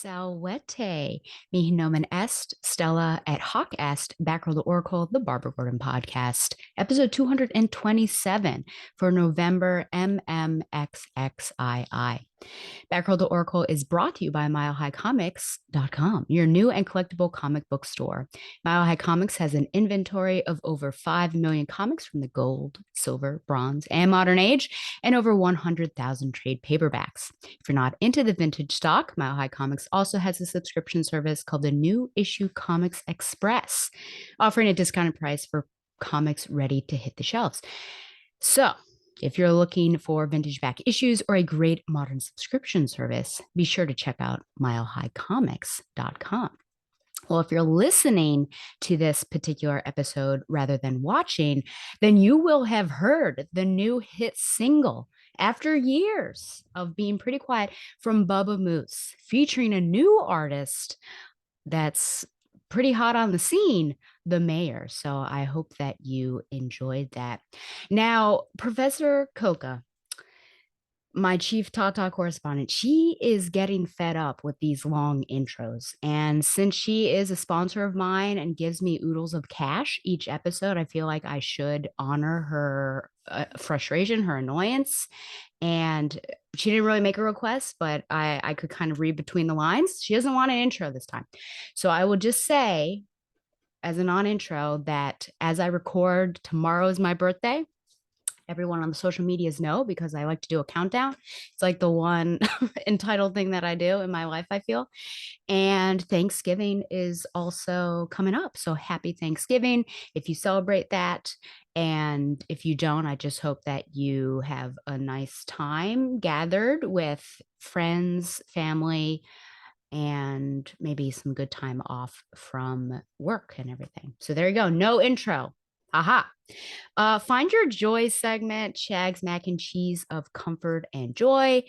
Salvete. Mihi nomen est, Stella et hoc est, Batgirl the Oracle, the Barbara Gordon podcast, episode 227 for November MMXXII. Batgirl the Oracle is brought to you by MileHighComics.com, your new and collectible comic book store. Mile High Comics has an inventory of over 5 million comics from the gold, silver, bronze, and modern age, and over 100,000 trade paperbacks. If you're not into the vintage stock, Mile High Comics also has a subscription service called the New Issue Comics Express, offering a discounted price for comics ready to hit the shelves. So, if you're looking for vintage back issues or a great modern subscription service, be sure to check out milehighcomics.com. Well, if you're listening to this particular episode rather than watching, then you will have heard the new hit single after years of being pretty quiet from Bubba Moose, featuring a new artist that's pretty hot on the scene, the mayor. So I hope that you enjoyed that. Now, Professor Coca, my chief Tata correspondent, she is getting fed up with these long intros. And since she is a sponsor of mine and gives me oodles of cash each episode, I feel like I should honor her frustration, her annoyance. And she didn't really make a request, but I could kind of read between the lines. She doesn't want an intro this time. So I will just say, as a non intro, that as I record, tomorrow is my birthday. Everyone on the social medias know because I like to do a countdown. It's like the one entitled thing that I do in my life, I feel. And Thanksgiving is also coming up. So happy Thanksgiving if you celebrate that. And if you don't, I just hope that you have a nice time gathered with friends, family, and maybe some good time off from work and everything. So there you go. No intro. Aha. Find your joy segment, Shag's mac and cheese of comfort and joy.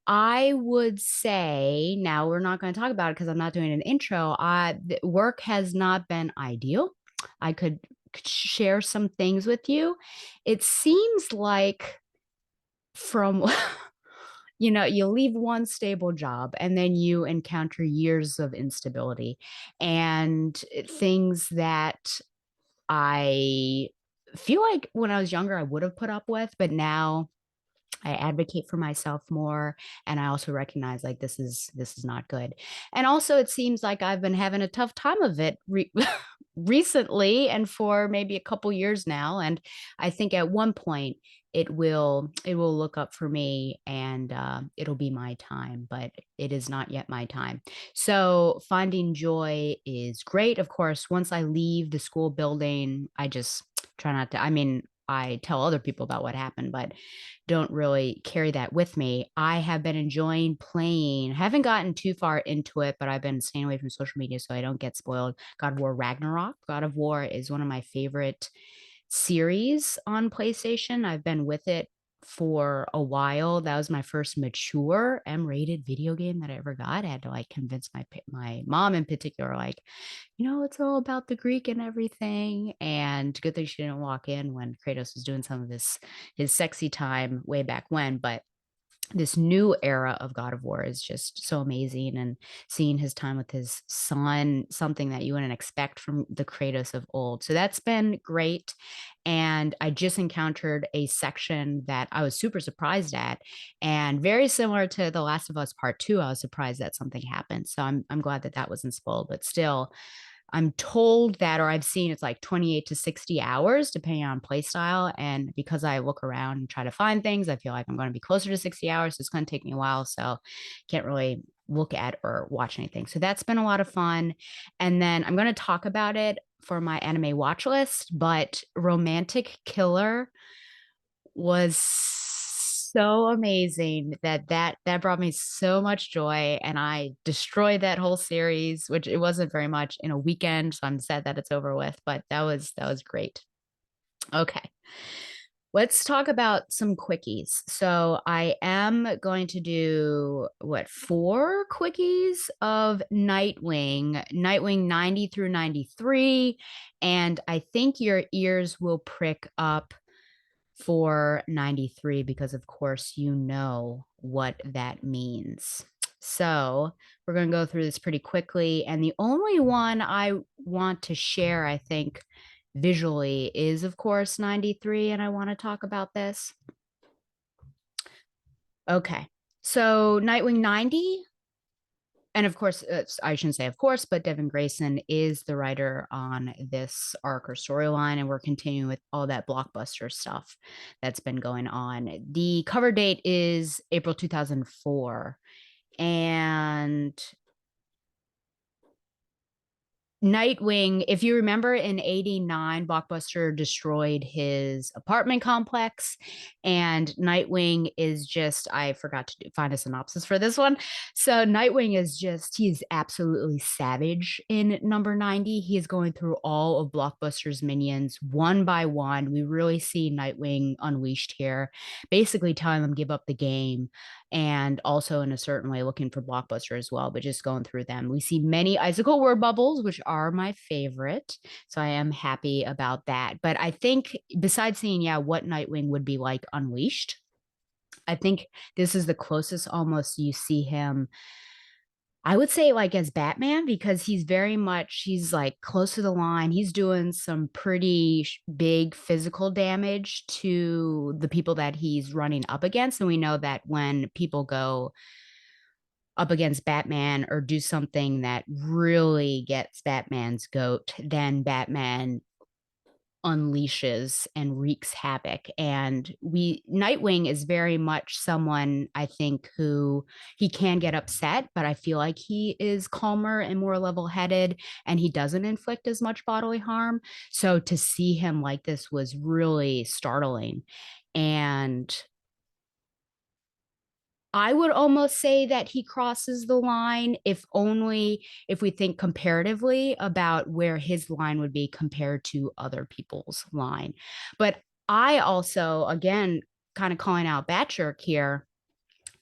I would say, now we're not going to talk about it because I'm not doing an intro. Work has not been ideal. I could share some things with you. It seems like from you leave one stable job and then you encounter years of instability and things that I feel like when I was younger I would have put up with, but now I advocate for myself more, and I also recognize like this is not good. And also it seems like I've been having a tough time of it recently and for maybe a couple years now, and I think at one point it will look up for me, and it'll be my time, but it is not yet my time. So finding joy is great. Of course, once I leave the school building, I just try not to, I mean, I tell other people about what happened, but don't really carry that with me. I have been enjoying playing, haven't gotten too far into it, but I've been staying away from social media so I don't get spoiled. God of War Ragnarok. God of War is one of my favorite series on PlayStation. I've been with it for a while. That was my first mature M-rated video game that I ever got. I had to like convince my mom in particular, like, it's all about the Greek and everything. And good thing she didn't walk in when Kratos was doing some of his sexy time way back when. But this new era of God of War is just so amazing, and seeing his time with his son, something that you wouldn't expect from the Kratos of old. So that's been great. And I just encountered a section that I was super surprised at, and very similar to The Last of Us Part 2. I was surprised that something happened. So I'm glad that that wasn't spoiled, but still I'm told that, or I've seen it's like 28 to 60 hours, depending on play style. And because I look around and try to find things, I feel like I'm going to be closer to 60 hours. So it's going to take me a while. So can't really look at or watch anything. So that's been a lot of fun. And then I'm going to talk about it for my anime watch list, but Romantic Killer was so amazing that brought me so much joy, and I destroyed that whole series, which it wasn't very much, in a weekend. So I'm sad that it's over with, but that was great. Okay. Let's talk about some quickies. So I am going to do what, four quickies of Nightwing 90 through 93, and I think your ears will prick up for 93 because of course you know what that means. So we're going to go through this pretty quickly. And the only one I want to share, I think, visually is, of course, 93. And I want to talk about this. Okay. So Nightwing 90, and of course, I shouldn't say of course, but Devin Grayson is the writer on this arc or storyline, and we're continuing with all that blockbuster stuff that's been going on. The cover date is April 2004, and Nightwing, if you remember in 89, Blockbuster destroyed his apartment complex, and Nightwing is just, I forgot to find a synopsis for this one. So Nightwing is just, he is absolutely savage in number 90. He is going through all of Blockbuster's minions one by one. We really see Nightwing unleashed here, basically telling them give up the game, and also in a certain way looking for Blockbuster as well, but just going through them. We see many icicle word bubbles, which are my favorite. So I am happy about that. But I think besides seeing, yeah, what Nightwing would be like unleashed, I think this is the closest almost you see him, I would say, like as Batman, because he's very much, he's like close to the line. He's doing some pretty big physical damage to the people that he's running up against. And we know that when people go up against Batman or do something that really gets Batman's goat, then Batman unleashes and wreaks havoc. And Nightwing is very much someone, I think, who he can get upset, but I feel like he is calmer and more level-headed, and he doesn't inflict as much bodily harm. So to see him like this was really startling. And I would almost say that he crosses the line, if only if we think comparatively about where his line would be compared to other people's line. But I also, again, kind of calling out Batgirl here,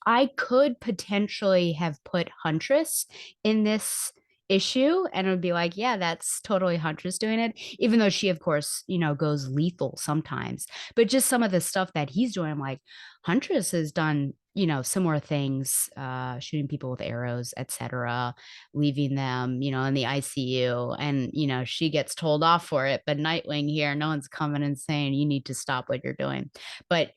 I could potentially have put Huntress in this issue, and it would be like, yeah, that's totally Huntress doing it, even though she, of course, goes lethal sometimes. But just some of the stuff that he's doing, I'm like, Huntress has done, similar things, shooting people with arrows, etc., leaving them, in the ICU. And, she gets told off for it. But Nightwing here, no one's coming and saying, you need to stop what you're doing. But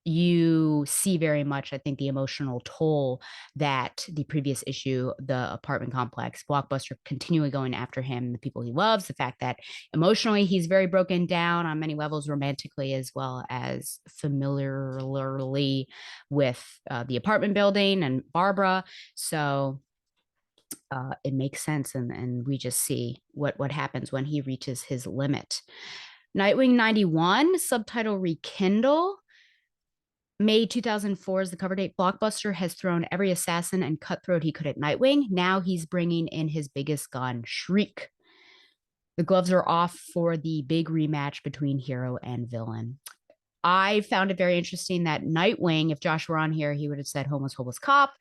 you see very much, I think, the emotional toll that the previous issue, the apartment complex, Blockbuster continually going after him, the people he loves, the fact that emotionally he's very broken down on many levels, romantically as well as familiarly with the apartment building and Barbara. So it makes sense, and we just see what happens when he reaches his limit. Nightwing 91, subtitle Rekindle. May 2004 is the cover date. Blockbuster has thrown every assassin and cutthroat he could at Nightwing. Now he's bringing in his biggest gun, Shriek. The gloves are off for the big rematch between hero and villain. I found it very interesting that Nightwing, if Josh were on here, he would have said homeless cop,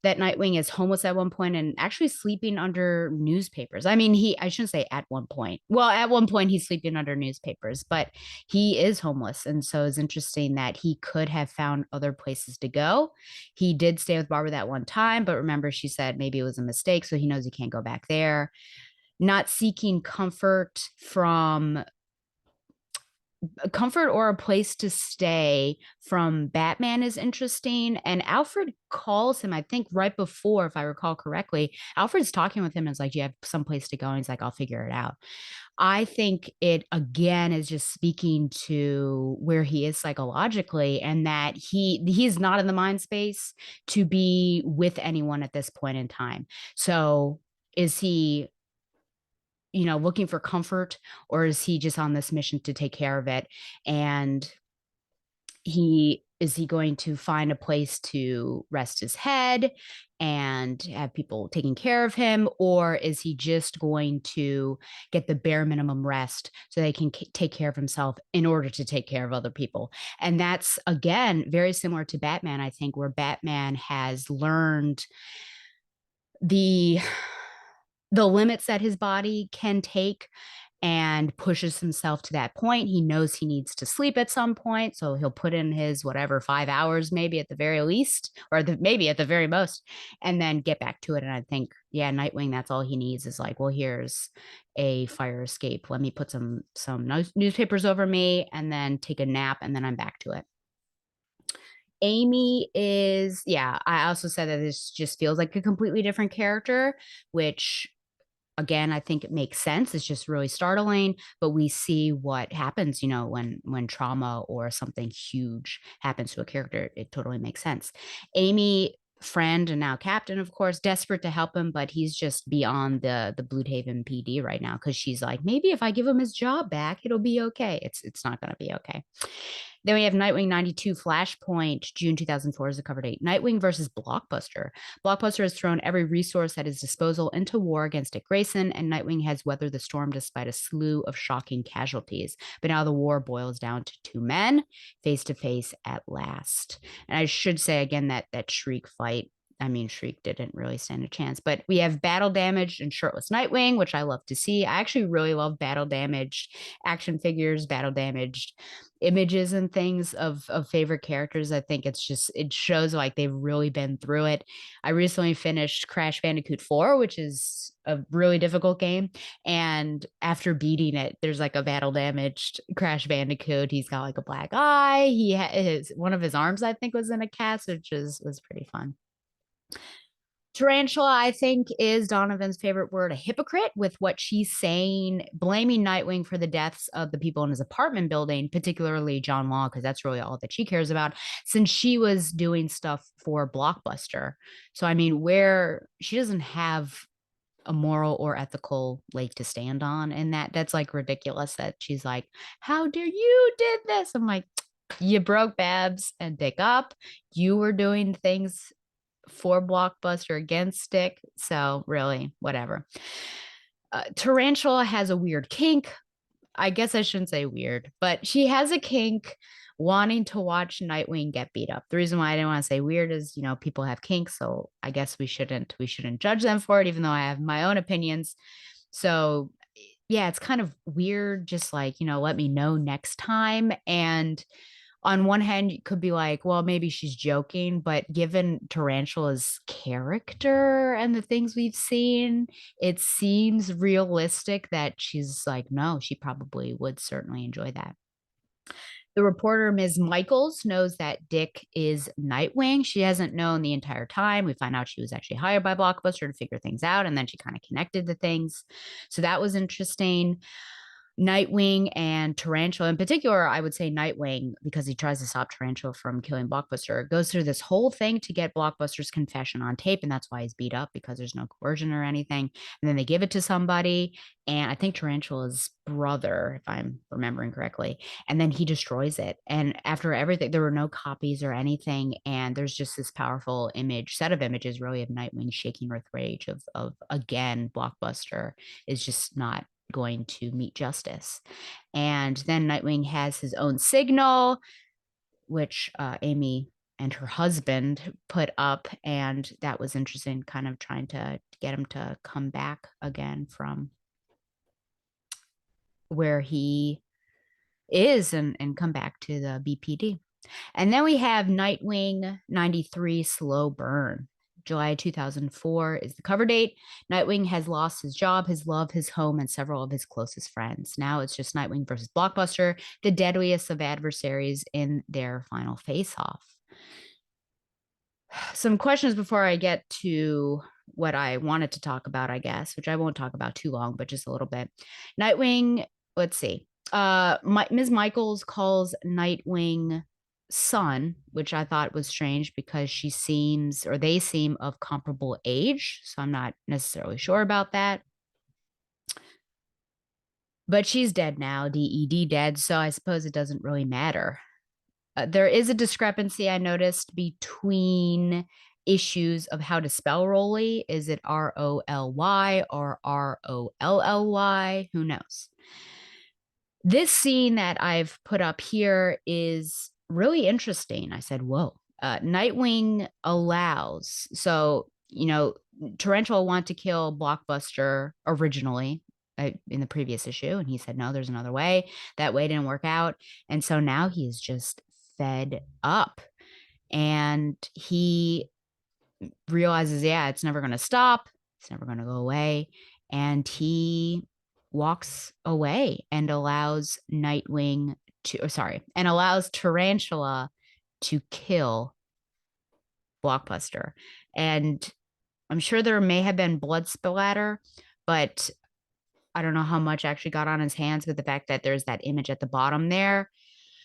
that Nightwing is homeless at one point and actually sleeping under newspapers. I mean, I shouldn't say at one point. Well, at one point he's sleeping under newspapers, but he is homeless. And so it's interesting that he could have found other places to go. He did stay with Barbara that one time, but remember, she said maybe it was a mistake. So he knows he can't go back there. Not seeking comfort or a place to stay from Batman is interesting. And Alfred calls him, I think right before, if I recall correctly, Alfred's talking with him and is like, do you have some place to go? And he's like, I'll figure it out. I think it again is just speaking to where he is psychologically, and that he's not in the mind space to be with anyone at this point in time. So is he looking for comfort, or is he just on this mission to take care of it? And is he going to find a place to rest his head and have people taking care of him, or is he just going to get the bare minimum rest so they can take care of himself in order to take care of other people? And that's, again, very similar to Batman, I think, where Batman has learned the limits that his body can take, and pushes himself to that point. He knows he needs to sleep at some point, so he'll put in his whatever 5 hours, maybe at the very least, or maybe at the very most, and then get back to it. And I think, yeah, Nightwing, that's all he needs is like, well, here's a fire escape. Let me put some newspapers over me, and then take a nap, and then I'm back to it. Amy is, yeah, I also said that this just feels like a completely different character, which again, I think it makes sense. It's just really startling, but we see what happens, when trauma or something huge happens to a character. It totally makes sense. Amy, friend and now captain, of course, desperate to help him, but he's just beyond the Blue Haven PD right now, because she's like, maybe if I give him his job back, it'll be okay. It's not going to be okay. Then we have Nightwing 92 Flashpoint, June 2004 is the cover date. Nightwing versus Blockbuster. Blockbuster has thrown every resource at his disposal into war against Dick Grayson, and Nightwing has weathered the storm despite a slew of shocking casualties. But now the war boils down to two men face to face at last. And I should say again that Shriek fight, I mean, Shriek didn't really stand a chance, but we have battle damaged and shirtless Nightwing, which I love to see. I actually really love battle damaged action figures, battle damaged images and things of favorite characters. I think it shows like they've really been through it. I recently finished Crash Bandicoot 4, which is a really difficult game, and after beating it, there's like a battle damaged Crash Bandicoot. He's got like a black eye. One of his arms, I think, was in a cast, which was pretty fun. Tarantula, I think, is Donovan's favorite word, a hypocrite, with what she's saying, blaming Nightwing for the deaths of the people in his apartment building, particularly John Law, because that's really all that she cares about, since she was doing stuff for Blockbuster. So, I mean, where she doesn't have a moral or ethical leg to stand on, and that's like ridiculous that she's like, how dare you did this? I'm like, you broke Babs and Dick up. You were doing things for Blockbuster against Stick. So really, whatever. Tarantula has a weird kink. I guess I shouldn't say weird, but she has a kink wanting to watch Nightwing get beat up. The reason why I didn't want to say weird is, people have kinks, so I guess we shouldn't judge them for it, even though I have my own opinions. So yeah, it's kind of weird, just like, let me know next time. And on one hand, you could be like, well, maybe she's joking, but given Tarantula's character and the things we've seen, it seems realistic that she's like, no, she probably would certainly enjoy that. The reporter, Ms. Michaels, knows that Dick is Nightwing. She hasn't known the entire time. We find out she was actually hired by Blockbuster to figure things out, and then she kind of connected the things. So that was interesting. Nightwing and Tarantula, in particular, I would say Nightwing, because he tries to stop Tarantula from killing Blockbuster, goes through this whole thing to get Blockbuster's confession on tape. And that's why he's beat up, because there's no coercion or anything. And then they give it to somebody. And I think Tarantula's brother, if I'm remembering correctly. And then he destroys it. And after everything, there were no copies or anything. And there's just this powerful set of images, really, of Nightwing shaking with rage of again, Blockbuster is just not going to meet justice. And then Nightwing has his own signal, which Amy and her husband put up. And that was interesting, kind of trying to get him to come back again from where he is and come back to the BPD. And then we have Nightwing 93 Slow Burn. July 2004 is the cover date. Nightwing has lost his job, his love, his home, and several of his closest friends. Now it's just Nightwing versus Blockbuster, the deadliest of adversaries in their final face-off. Some questions before I get to what I wanted to talk about, I guess, which I won't talk about too long, but just a little bit. Nightwing, let's see. Ms. Michaels calls Nightwing son, which I thought was strange because they seem of comparable age. So I'm not necessarily sure about that. But she's dead now, DED dead. So I suppose it doesn't really matter. There is a discrepancy I noticed between issues of how to spell Rolly. Is it Roly or Rollly? Who knows? This scene that I've put up here is really interesting. I said, whoa. Nightwing allows. So, Tarantula wanted to kill Blockbuster originally. in the previous issue, and he said no, there's another way. That way didn't work out, and so now he's just fed up, and he realizes, yeah, it's never going to stop. It's never going to go away. And he walks away and allows Nightwing to, or sorry, and allows Tarantula to kill Blockbuster. And I'm sure there may have been blood splatter, but I don't know how much actually got on his hands. But the fact that there's that image at the bottom there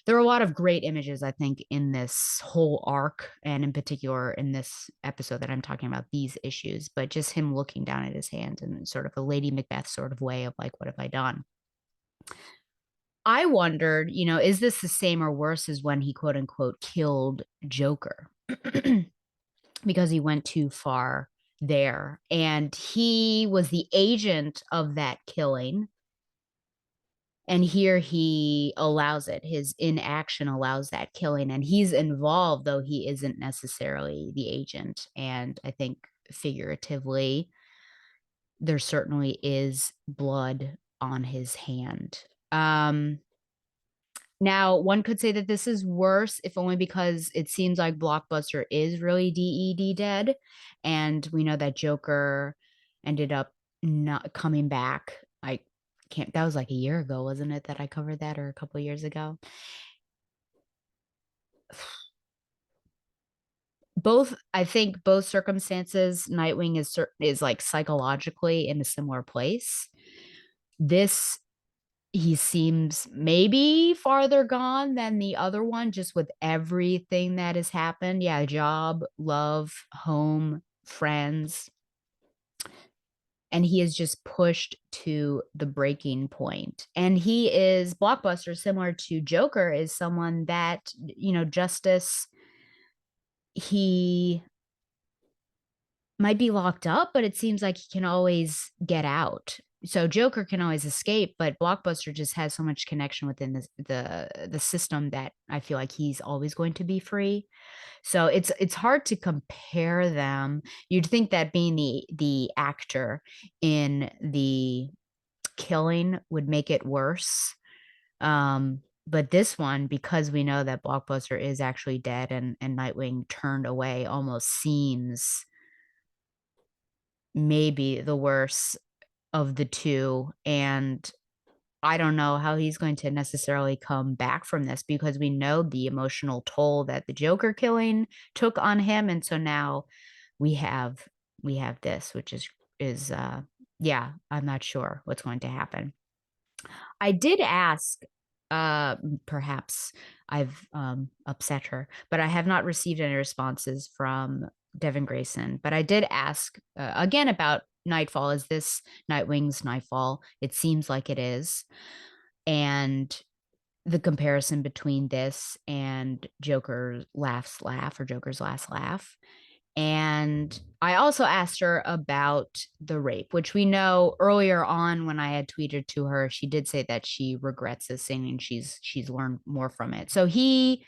are a lot of great images, I think, in this whole arc, and in particular in this episode that I'm talking about, these issues, but just him looking down at his hands in sort of a Lady Macbeth sort of way of like, what have I done? I wondered, is this the same or worse as when he quote unquote killed Joker? Because he went too far there. And he was the agent of that killing. And here he allows it. His inaction allows that killing. And he's involved, though he isn't necessarily the agent. And I think figuratively, there certainly is blood on his hand. Now, one could say that this is worse, if only because it seems like Blockbuster is really DED dead. And we know that Joker ended up not coming back. I can't, that was like a year ago, wasn't it, that I covered that, or a couple of years ago? I think both circumstances, Nightwing is like psychologically in a similar place. This he seems maybe farther gone than the other one, just with everything that has happened. Yeah, job, love, home, friends. And he is just pushed to the breaking point. And he is Blockbuster, similar to Joker, is someone that, justice, he might be locked up, but it seems like he can always get out. So Joker can always escape, but Blockbuster just has so much connection within the system that I feel like he's always going to be free. So it's hard to compare them. You'd think that being the actor in the killing would make it worse. But this one, because we know that Blockbuster is actually dead and Nightwing turned away, almost seems maybe the worst of the two. And I don't know how he's going to necessarily come back from this, because we know the emotional toll that the Joker killing took on him. And so now we have this, which is yeah, I'm not sure what's going to happen. I did ask, perhaps I've upset her, but I have not received any responses from Devin Grayson. But I did ask again about Nightfall. Is this Nightwing's Nightfall? It seems like it is. And the comparison between this and Joker's Laugh's Laugh, or Joker's Last Laugh. And I also asked her about the rape, which we know earlier on when I had tweeted to her, she did say that she regrets this thing and she's learned more from it. So he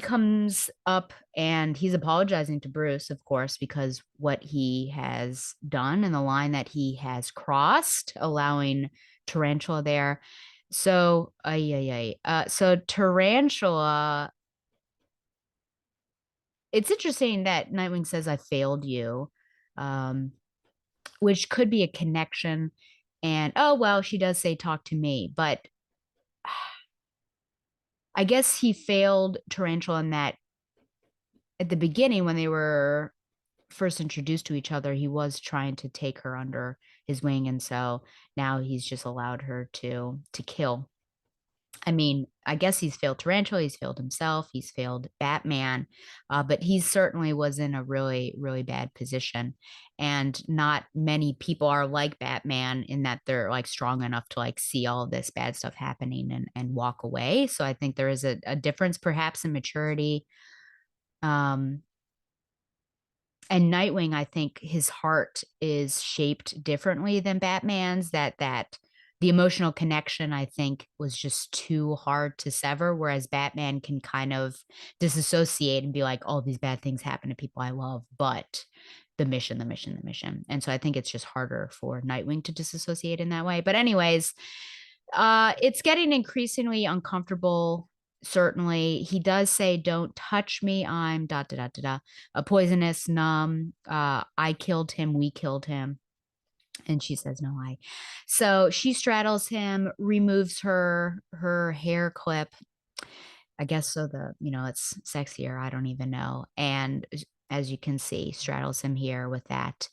comes up and he's apologizing to Bruce, of course, because what he has done and the line that he has crossed, allowing Tarantula there. So, so Tarantula, it's interesting that Nightwing says, I failed you, um, which could be a connection. And oh, well, she does say, talk to me. But I guess he failed Tarantula in that at the beginning, when they were first introduced to each other, he was trying to take her under his wing. And so now he's just allowed her to kill. I mean, I guess he's failed Tarantula, he's failed himself, he's failed Batman, but he certainly was in a really, really bad position. And not many people are like Batman in that they're like strong enough to like see all this bad stuff happening and walk away. So I think there is a difference perhaps in maturity. Um, and Nightwing, I think his heart is shaped differently than Batman's. That the emotional connection, I think, was just too hard to sever. Whereas Batman can kind of disassociate and be like, "All these bad things happen to people I love, but the mission, the mission, the mission." And so I think it's just harder for Nightwing to disassociate in that way. But anyways, it's getting increasingly uncomfortable. Certainly, he does say, "Don't touch me. I'm dot dot dot dot dot, a poisonous, numb. I killed him. We killed him." And she says, "No, I." So she straddles him, removes her hair clip. I guess so it's sexier. I don't even know. And as you can see, straddles him here with that.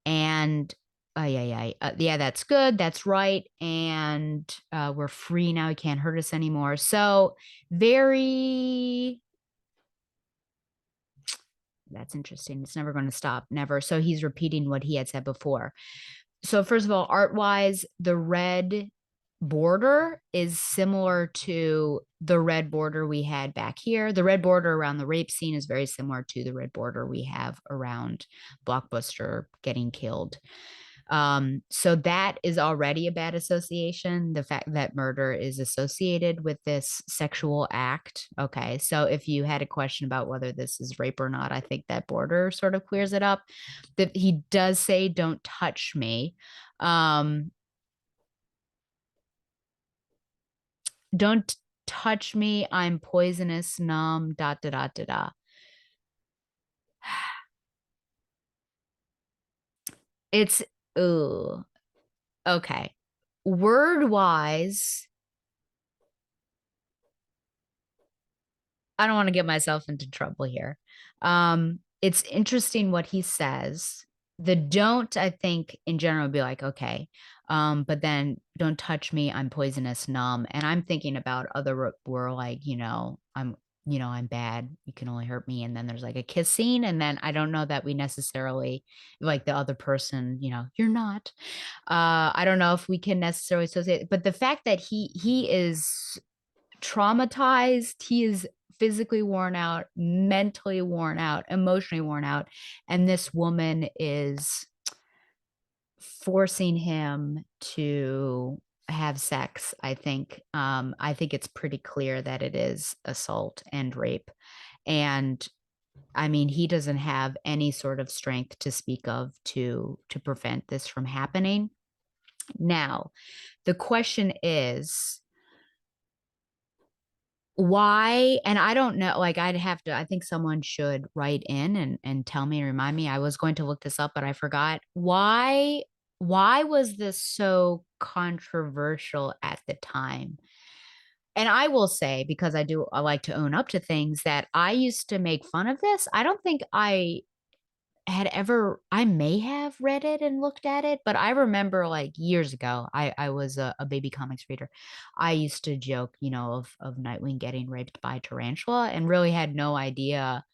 And yeah, that's good. That's right. And we're free now. He can't hurt us anymore. So very, that's interesting. It's never going to stop. Never. So he's repeating what he had said before. So first of all, art wise, the red border is similar to the red border we had back here. The red border around the rape scene is very similar to the red border we have around Blockbuster getting killed. So that is already a bad association. The fact that murder is associated with this sexual act. Okay. So if you had a question about whether this is rape or not, I think that border sort of clears it up. That he does say, "Don't touch me." Don't touch me. I'm poisonous, numb, dot, dot, dot, dot, dot. It's, ooh, okay. Word wise, I don't want to get myself into trouble here. It's interesting what he says. The don't, I think, in general, would be like, okay. But then don't touch me, I'm poisonous, numb. And I'm thinking about other where like, I'm bad. You can only hurt me. And then there's like a kiss scene. And then I don't know that we necessarily like the other person, you're not. I don't know if we can necessarily associate, but the fact that he is traumatized. He is physically worn out, mentally worn out, emotionally worn out. And this woman is forcing him to have sex. I think it's pretty clear that it is assault and rape. And I mean, he doesn't have any sort of strength to speak of to prevent this from happening. Now, the question is, why? And I don't know, like I think someone should write in and tell me and remind me. I was going to look this up, but I forgot. Why was this so controversial at the time? And I will say, because I like to own up to things, that I used to make fun of this. I don't think I may have read it and looked at it, but I remember like years ago, I was a baby comics reader. I used to joke, of Nightwing getting raped by Tarantula and really had no idea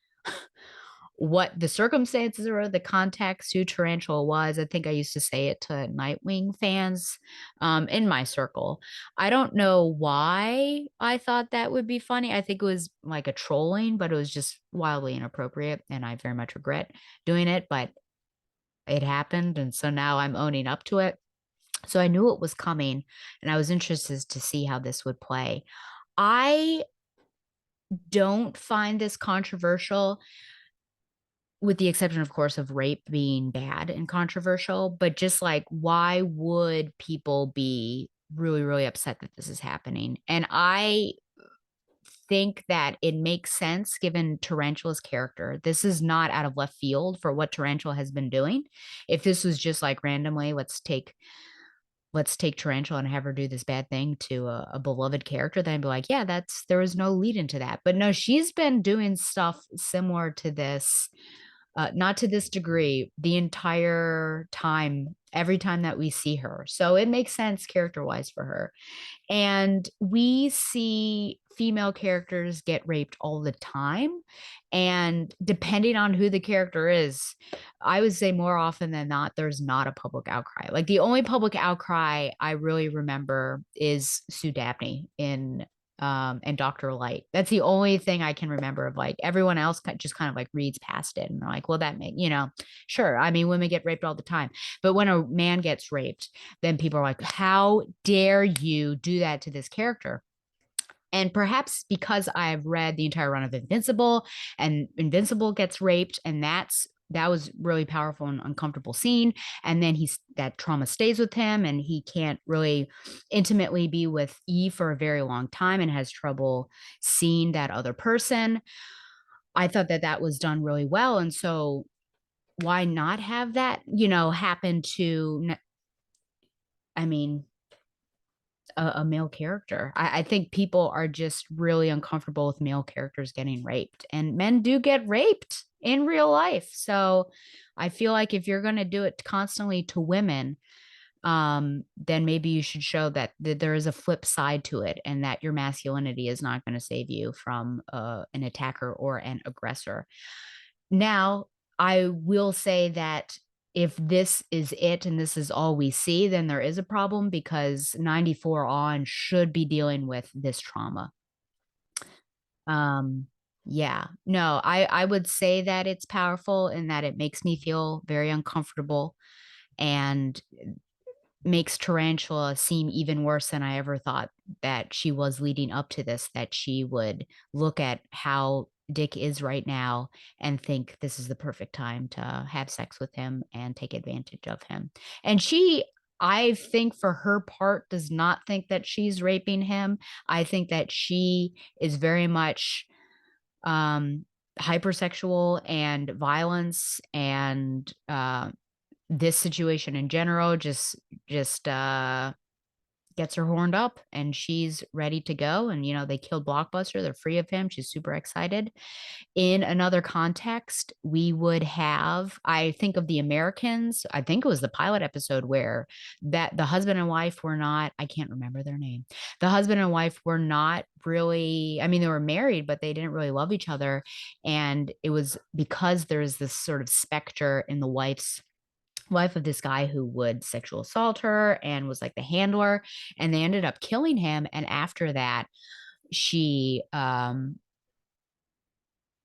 what the circumstances were, the context, who Tarantula was. I think I used to say it to Nightwing fans in my circle. I don't know why I thought that would be funny. I think it was like a trolling, but it was just wildly inappropriate. And I very much regret doing it, but it happened. And so now I'm owning up to it. So I knew it was coming and I was interested to see how this would play. I don't find this controversial, with the exception, of course, of rape being bad and controversial. But just like, why would people be really, really upset that this is happening? And I think that it makes sense given Tarantula's character. This is not out of left field for what Tarantula has been doing. If this was just like randomly, let's take Tarantula and have her do this bad thing to a beloved character, then I'd be like, yeah, there was no lead into that. But no, she's been doing stuff similar to this, not to this degree, the entire time, every time that we see her. So it makes sense character wise for her. And we see female characters get raped all the time. And depending on who the character is, I would say more often than not, there's not a public outcry. Like the only public outcry I really remember is Sue Dabney in and Dr. Light. That's the only thing I can remember of, like, everyone else just kind of like reads past it and they're like, well, that may, sure. I mean, women get raped all the time, but when a man gets raped, then people are like, how dare you do that to this character? And perhaps because I've read the entire run of Invincible, and Invincible gets raped, and that was really powerful and uncomfortable scene. And then that trauma stays with him, and he can't really intimately be with Eve for a very long time and has trouble seeing that other person. I thought that was done really well. And so why not have that, happen to, I mean, a male character. I think people are just really uncomfortable with male characters getting raped, and men do get raped in real life. So I feel like if you're going to do it constantly to women, then maybe you should show that there is a flip side to it, and that your masculinity is not going to save you from an attacker or an aggressor. Now, I will say that if this is it and this is all we see, then there is a problem, because 94 on should be dealing with this trauma. Yeah, no, I would say that it's powerful and that it makes me feel very uncomfortable, and makes Tarantula seem even worse than I ever thought that she was leading up to this, that she would look at how Dick is right now and think this is the perfect time to have sex with him and take advantage of him. And she, I think for her part, does not think that she's raping him. I think that she is very much hypersexual, and violence and this situation in general just gets her horned up, and she's ready to go. And they killed Blockbuster, they're free of him, she's super excited. In another context, we would have, I think of The Americans, I think it was the pilot episode, where that the husband and wife were not, I can't remember their name, the husband and wife were not really, I mean, they were married, but they didn't really love each other. And it was because there's this sort of specter in the wife of this guy who would sexual assault her and was like the handler, and they ended up killing him. And after that, she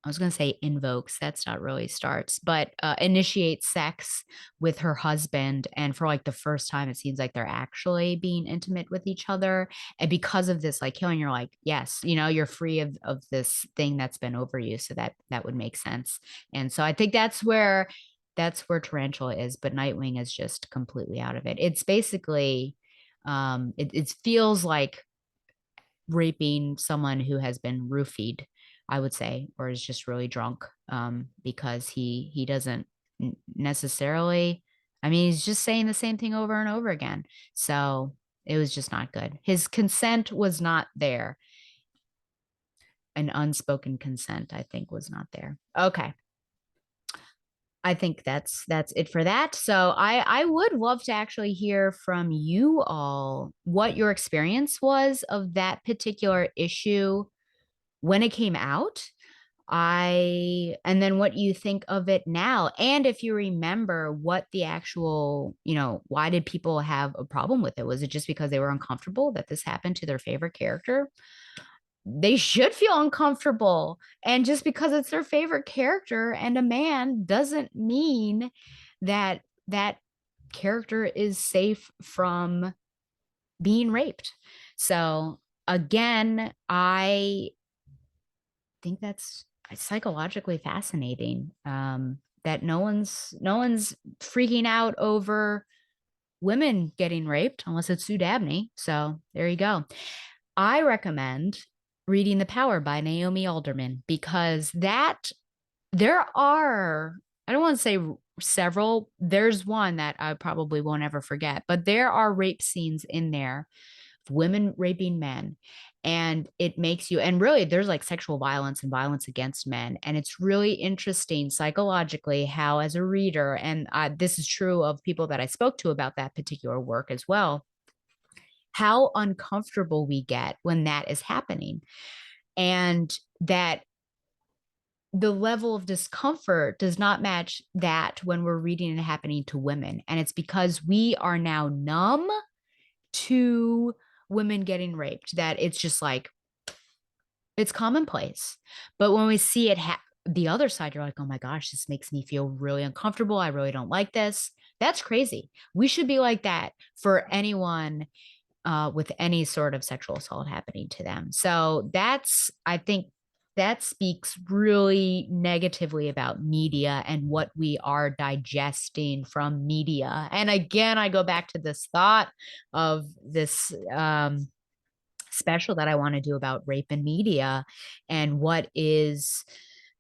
I was going to say invokes, that's not really starts, but initiates sex with her husband. And for like the first time, it seems like they're actually being intimate with each other. And because of this, like killing, you're like, yes, you're free of this thing that's been over you. So that would make sense. And so I think that's where Tarantula is, but Nightwing is just completely out of it. It's basically, it feels like raping someone who has been roofied, I would say, or is just really drunk, because he doesn't necessarily, I mean, he's just saying the same thing over and over again. So it was just not good. His consent was not there. An unspoken consent, I think, was not there. Okay. I think that's it for that. So I would love to actually hear from you all what your experience was of that particular issue when it came out. And then what you think of it now. And if you remember what the actual, why did people have a problem with it? Was it just because they were uncomfortable that this happened to their favorite character? They should feel uncomfortable. And just because it's their favorite character and a man doesn't mean that that character is safe from being raped. So again, I think that's psychologically fascinating, that no one's freaking out over women getting raped unless it's Sue Dabney. So there you go. I recommend reading The Power by Naomi Alderman, because there are, I don't want to say several, there's one that I probably won't ever forget, but there are rape scenes in there of women raping men. And it makes you, and really there's like sexual violence and violence against men. And it's really interesting psychologically how, as a reader, and this is true of people that I spoke to about that particular work as well, how uncomfortable we get when that is happening. And that the level of discomfort does not match that when we're reading it happening to women. And it's because we are now numb to women getting raped, that it's just like, It's commonplace. But when we see it the other side, you're like, oh my gosh, this makes me feel really uncomfortable. I really don't like this. That's crazy. We should be like that for anyone with any sort of sexual assault happening to them. So I think that speaks really negatively about media and what we are digesting from media. And again, I go back to this thought of this special that I want to do about rape in media and what is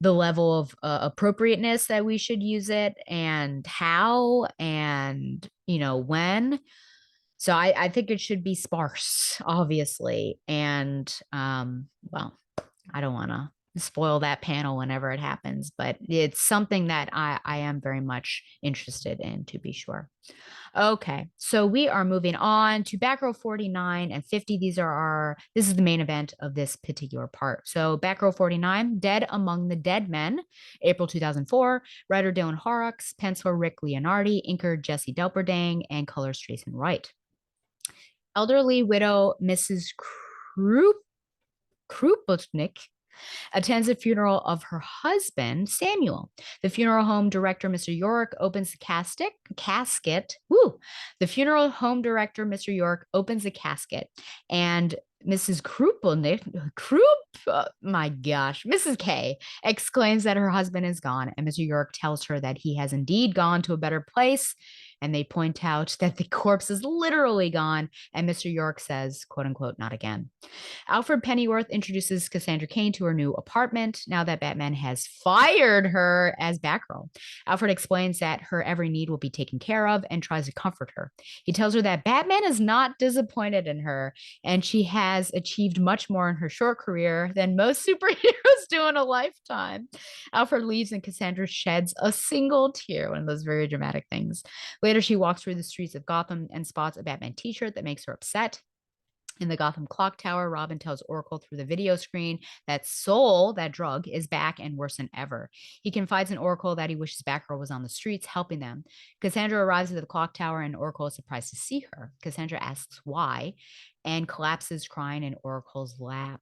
the level of appropriateness that we should use it and how and when. So I think it should be sparse, obviously. And well, I don't want to spoil that panel whenever it happens, but it's something that I am very much interested in, to be sure. Okay, so we are moving on to Batgirl 49 and 50. This is the main event of this particular part. So Batgirl 49, Dead Among the Dead Men, April 2004, writer Dylan Horrocks, penciler Rick Leonardi, inker Jesse Delperdang, and colors Jason Wright. Elderly widow Mrs. Krupotnik attends the funeral of her husband, Samuel. The funeral home director, Mr. York, opens the casket. Woo! The funeral home director, Mr. York, opens the casket, and Mrs. My gosh, Mrs. K exclaims that her husband is gone, and Mr. York tells her that he has indeed gone to a better place, and they point out that the corpse is literally gone, and Mr. York says, quote unquote, not again. Alfred Pennyworth introduces Cassandra Cain to her new apartment now that Batman has fired her as Batgirl. Alfred explains that her every need will be taken care of and tries to comfort her. He tells her that Batman is not disappointed in her and she has achieved much more in her short career than most superheroes do in a lifetime. Alfred leaves and Cassandra sheds a single tear, one of those very dramatic things. Later, she walks through the streets of Gotham and spots a Batman t-shirt that makes her upset. In the Gotham Clock Tower, Robin tells Oracle through the video screen that Soul, that drug, is back and worse than ever. He confides in Oracle that he wishes Batgirl was on the streets helping them. Cassandra arrives at the clock tower and Oracle is surprised to see her. Cassandra asks why and collapses crying in Oracle's lap.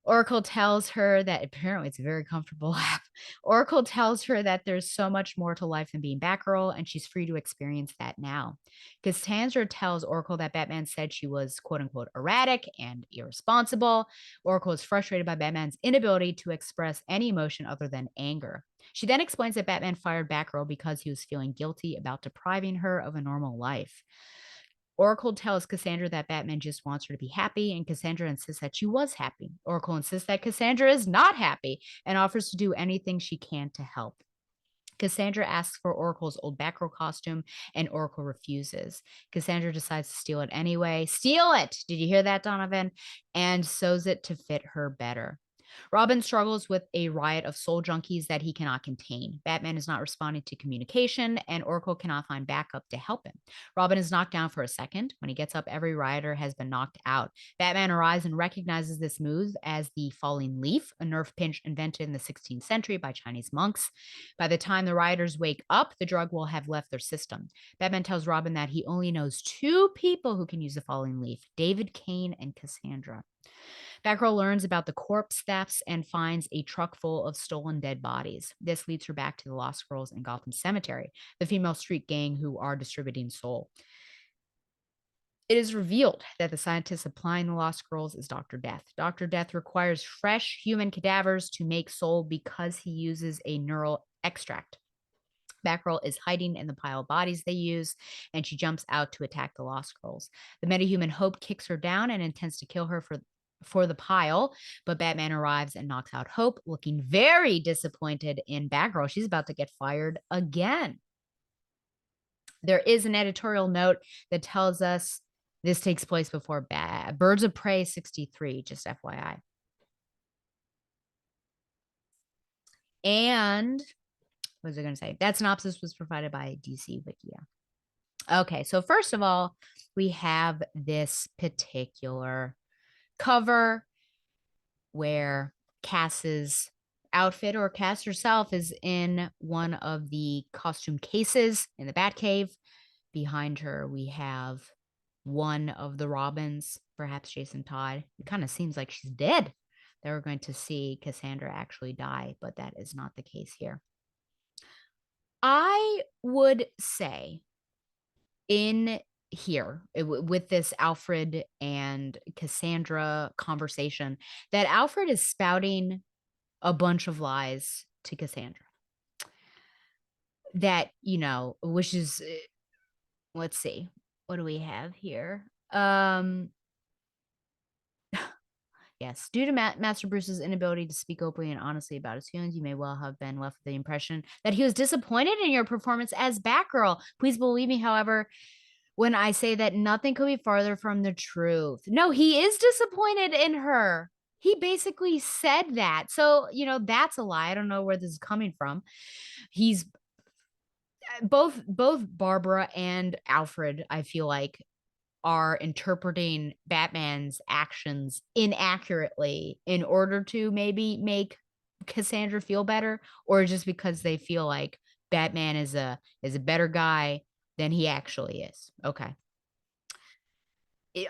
Oracle tells her that apparently it's a very comfortable lap. Oracle tells her that there's so much more to life than being Batgirl, and she's free to experience that now. Cassandra tells Oracle that Batman said she was quote unquote erratic and irresponsible. Oracle is frustrated by Batman's inability to express any emotion other than anger. She then explains that Batman fired Batgirl because he was feeling guilty about depriving her of a normal life. Oracle tells Cassandra that Batman just wants her to be happy, and Cassandra insists that she was happy. Oracle insists that Cassandra is not happy and offers to do anything she can to help. Cassandra asks for Oracle's old Batgirl costume, and Oracle refuses. Cassandra decides to steal it anyway. Steal it! Did you hear that, Donovan? And sews it to fit her better. Robin struggles with a riot of soul junkies that he cannot contain. Batman is not responding to communication, and Oracle cannot find backup to help him. Robin is knocked down for a second. When he gets up, every rioter has been knocked out. Batman arrives and recognizes this move as the falling leaf, a nerve pinch invented in the 16th century by Chinese monks. By the time the rioters wake up, the drug will have left their system. Batman tells Robin that he only knows two people who can use the falling leaf, David Kane and Cassandra. Batgirl learns about the corpse thefts and finds a truck full of stolen dead bodies. This leads her back to the Lost Girls in Gotham Cemetery, the female street gang who are distributing Soul. It is revealed that the scientist applying the Lost Girls is Dr. Death. Dr. Death requires fresh human cadavers to make Soul because he uses a neural extract. Batgirl is hiding in the pile of bodies they use, and she jumps out to attack the Lost Girls. The metahuman Hope kicks her down and intends to kill her for the pile, but Batman arrives and knocks out Hope, looking very disappointed in Batgirl. She's about to get fired again. There is an editorial note that tells us this takes place before Birds of Prey 63, just FYI. And what was I going to say? That synopsis was provided by DC Wikia. Okay, so first of all, we have this particular cover where Cass's outfit, or Cass herself, is in one of the costume cases in the Batcave. Behind her, we have one of the Robins, perhaps Jason Todd. It kind of seems like she's dead. They were going to see Cassandra actually die, but that is not the case here. I would say in here with this Alfred and Cassandra conversation that Alfred is spouting a bunch of lies to Cassandra that, which is, let's see, what do we have here? Yes, due to Master Bruce's inability to speak openly and honestly about his feelings, you may well have been left with the impression that he was disappointed in your performance as Batgirl. Please believe me, however, when I say that nothing could be farther from the truth. No, he is disappointed in her. He basically said that. So, that's a lie. I don't know where this is coming from. He's both Barbara and Alfred, I feel like, are interpreting Batman's actions inaccurately in order to maybe make Cassandra feel better, or just because they feel like Batman is a better guy than he actually is. Okay.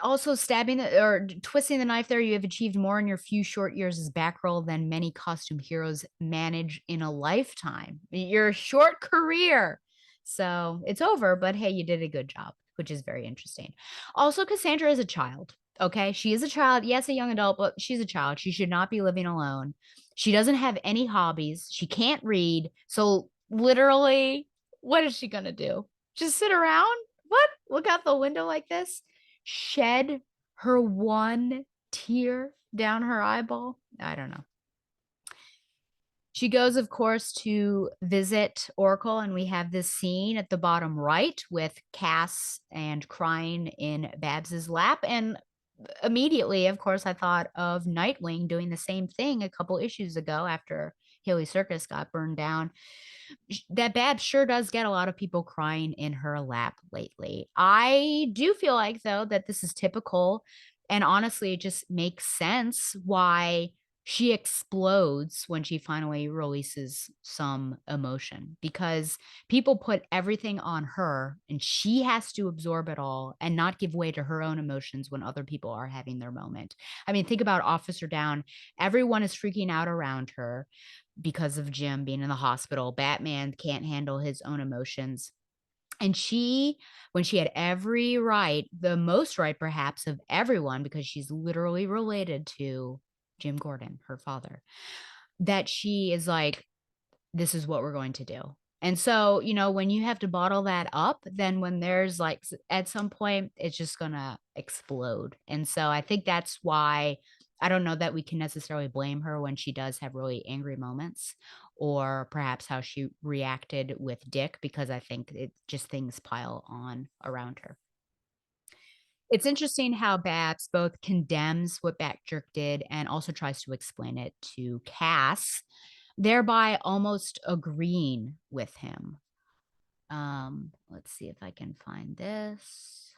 Also, stabbing or twisting the knife there, you have achieved more in your few short years as Batgirl than many costume heroes manage in a lifetime. Your short career. So it's over, but hey, you did a good job, which is very interesting. Also, Cassandra is a child. Okay. She is a child. Yes, a young adult, but she's a child. She should not be living alone. She doesn't have any hobbies. She can't read. So, literally, what is she going to do? Just sit around? What? Look out the window like this? Shed her one tear down her eyeball? I don't know. She goes, of course, to visit Oracle, and we have this scene at the bottom right with Cass and crying in Babs's lap. And immediately, of course, I thought of Nightwing doing the same thing a couple issues ago after Haley Circus got burned down. That Babs sure does get a lot of people crying in her lap lately. I do feel like, though, that this is typical. And honestly, it just makes sense why she explodes when she finally releases some emotion, because people put everything on her and she has to absorb it all and not give way to her own emotions when other people are having their moment. I mean, think about Officer Down. Everyone is freaking out around her because of Jim being in the hospital. Batman can't handle his own emotions. And when she had every right, the most right perhaps of everyone, because she's literally related to Jim Gordon, her father, that she is like, this is what we're going to do. And so, when you have to bottle that up, then when there's like at some point, it's just going to explode. And so I think that's why I don't know that we can necessarily blame her when she does have really angry moments, or perhaps how she reacted with Dick, because I think it just things pile on around her. It's interesting how Bats both condemns what Batjerk did and also tries to explain it to Cass, thereby almost agreeing with him. Let's see if I can find this.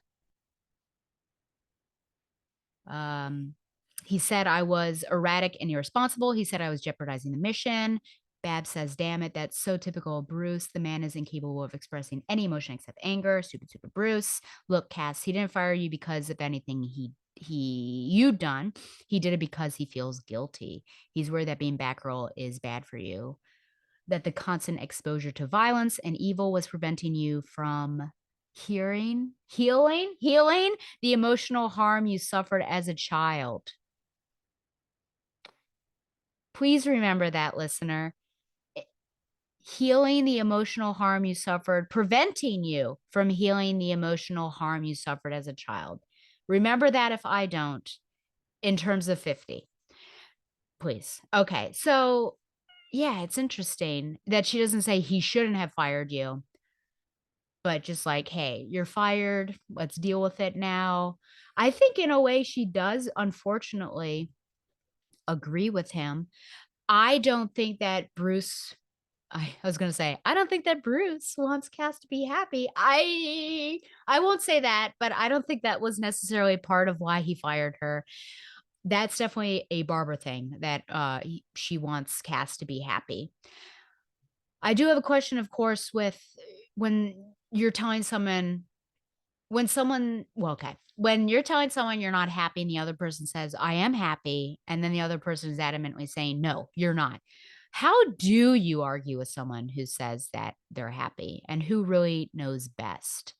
He said I was erratic and irresponsible. He said I was jeopardizing the mission. Bab says, damn it, that's so typical of Bruce. The man is incapable of expressing any emotion except anger. Stupid Bruce. Look, Cass, he didn't fire you because of anything you'd done. He did it because he feels guilty. He's worried that being Batgirl is bad for you, that the constant exposure to violence and evil was preventing you from healing the emotional harm you suffered as a child. Please remember that, listener. Healing the emotional harm you suffered, preventing you from healing the emotional harm you suffered as a child. Remember that if I don't, in terms of 50. Please. Okay. So, yeah, it's interesting that she doesn't say he shouldn't have fired you, but just like, hey, you're fired. Let's deal with it now. I think in a way she does, unfortunately, agree with him. I don't think that Bruce, I was going to say, I don't think that Bruce wants Cass to be happy. I won't say that, but I don't think that was necessarily part of why he fired her. That's definitely a Barbara thing, that she wants Cass to be happy. I do have a question, of course, with when you're telling someone when someone well, okay. When you're telling someone you're not happy and the other person says, "I am happy," and then the other person is adamantly saying, "No, you're not." How do you argue with someone who says that they're happy and who really knows best?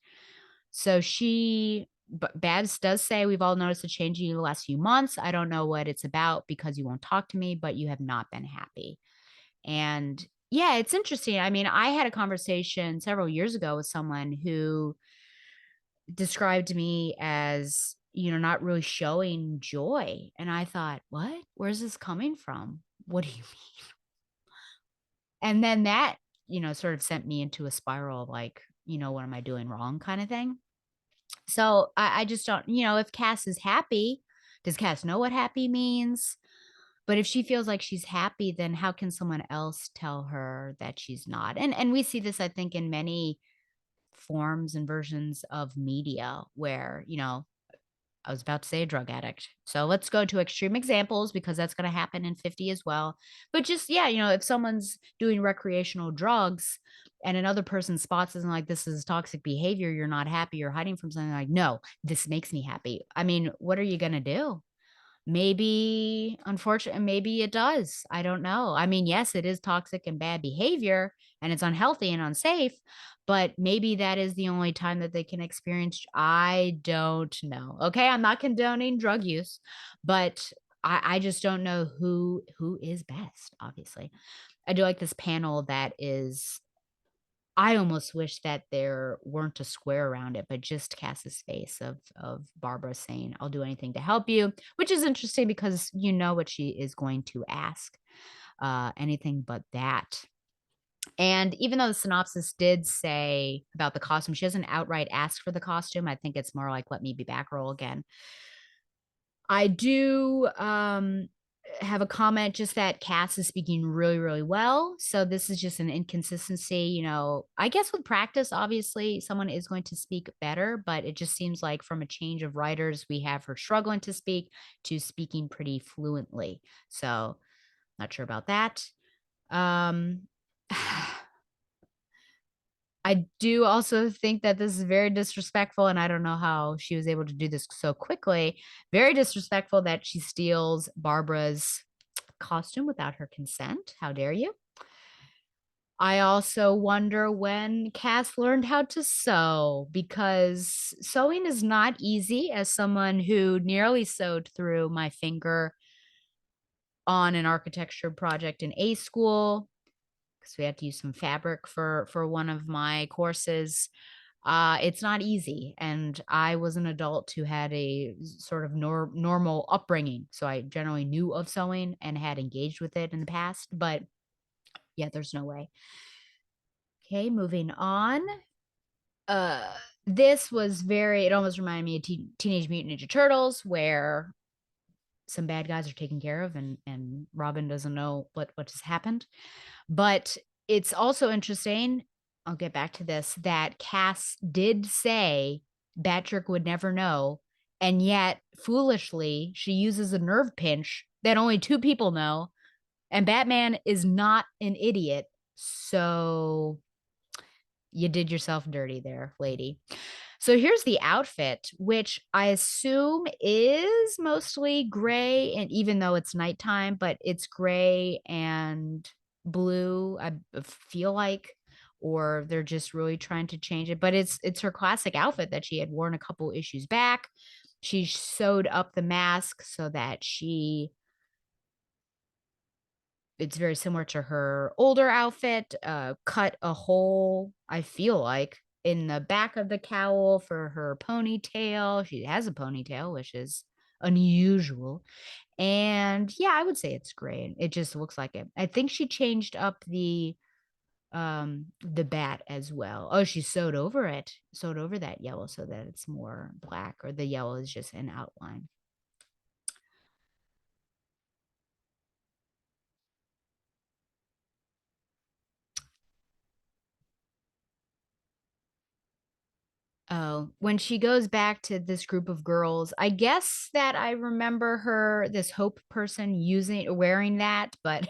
So she but Babs does say, "We've all noticed a change in you the last few months. I don't know what it's about because you won't talk to me, but you have not been happy." And yeah, it's interesting. I mean, I had a conversation several years ago with someone who described me as, not really showing joy. And I thought, what? Where's this coming from? What do you mean? And then that, sort of sent me into a spiral of like, what am I doing wrong kind of thing. So I just don't, if Cass is happy, does Cass know what happy means? But if she feels like she's happy, then how can someone else tell her that she's not? And we see this, I think, in many forms and versions of media where, I was about to say a drug addict. So let's go to extreme examples because that's going to happen in 50 as well. But just, yeah, if someone's doing recreational drugs and another person spots this and like, this is toxic behavior, you're not happy, you're hiding from something like, no, this makes me happy. I mean, what are you going to do? Maybe, unfortunately, maybe it does. I don't know. I mean, yes, it is toxic and bad behavior and it's unhealthy and unsafe, but maybe that is the only time that they can experience. I don't know. Okay. I'm not condoning drug use, but I just don't know who is best, obviously. I do like this panel that is I almost wish that there weren't a square around it, but just Cass's face of Barbara saying, "I'll do anything to help you," which is interesting because you know what she is going to ask, anything but that. And even though the synopsis did say about the costume, she doesn't outright ask for the costume. I think it's more like, "Let me be Batgirl again." I do have a comment just that Cass is speaking really, really well. So this is just an inconsistency. I guess with practice, obviously, someone is going to speak better, but it just seems like from a change of writers, we have her struggling to speak to speaking pretty fluently. So not sure about that. Um, I do also think that this is very disrespectful, and I don't know how she was able to do this so quickly. Very disrespectful that she steals Barbara's costume without her consent. How dare you? I also wonder when Cass learned how to sew because sewing is not easy as someone who nearly sewed through my finger on an architecture project in A school because we had to use some fabric for one of my courses. It's not easy. And I was an adult who had a sort of normal upbringing. So I generally knew of sewing and had engaged with it in the past. But yeah, there's no way. Okay, moving on. This was it almost reminded me of Teenage Mutant Ninja Turtles, where some bad guys are taken care of and Robin doesn't know what just happened. But it's also interesting, I'll get back to this, that Cass did say Patrick would never know, and yet foolishly she uses a nerve pinch that only two people know, and Batman is not an idiot. So you did yourself dirty there, lady. So here's the outfit, which I assume is mostly gray, and even though it's nighttime, but it's gray and blue, I feel like, or they're just really trying to change it. But it's her classic outfit that she had worn a couple issues back. She sewed up the mask so that it's very similar to her older outfit, cut a hole, I feel like, in the back of the cowl for her ponytail. She has a ponytail, which is unusual. And yeah, I would say it's gray. It just looks like it. I think she changed up the bat as well. Oh, she sewed over that yellow so that it's more black, or the yellow is just an outline. Oh, when she goes back to this group of girls, I guess that I remember her, this Hope person, wearing that, but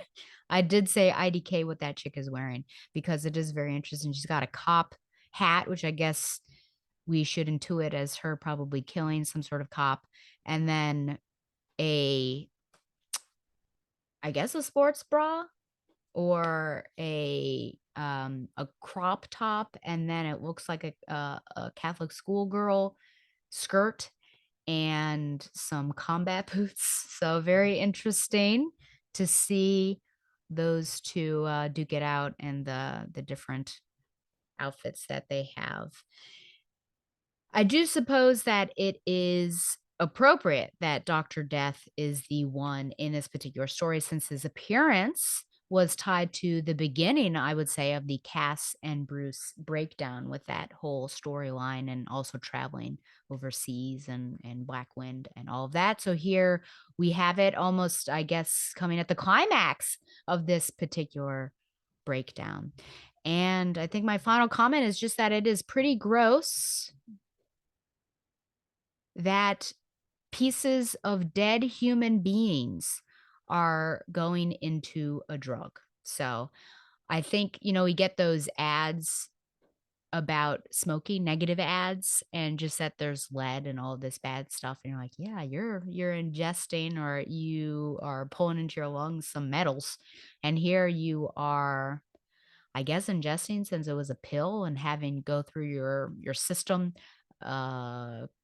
I did say IDK what that chick is wearing because it is very interesting. She's got a cop hat, which I guess we should intuit as her probably killing some sort of cop, and then a, I guess, a sports bra or a crop top, and then it looks like a Catholic schoolgirl skirt and some combat boots. So very interesting to see those two duke it out and the different outfits that they have. I do suppose that it is appropriate that Dr. Death is the one in this particular story, since his appearance was tied to the beginning, I would say, of the Cass and Bruce breakdown with that whole storyline, and also traveling overseas and Black Wind and all of that. So here we have it almost, I guess, coming at the climax of this particular breakdown. And I think my final comment is just that it is pretty gross that pieces of dead human beings are going into a drug. So I think, we get those ads about smoking, negative ads, and just that there's lead and all this bad stuff. And you're like, yeah, you're ingesting, or you are pulling into your lungs some metals. And here you are, I guess, ingesting, since it was a pill, and having go through your system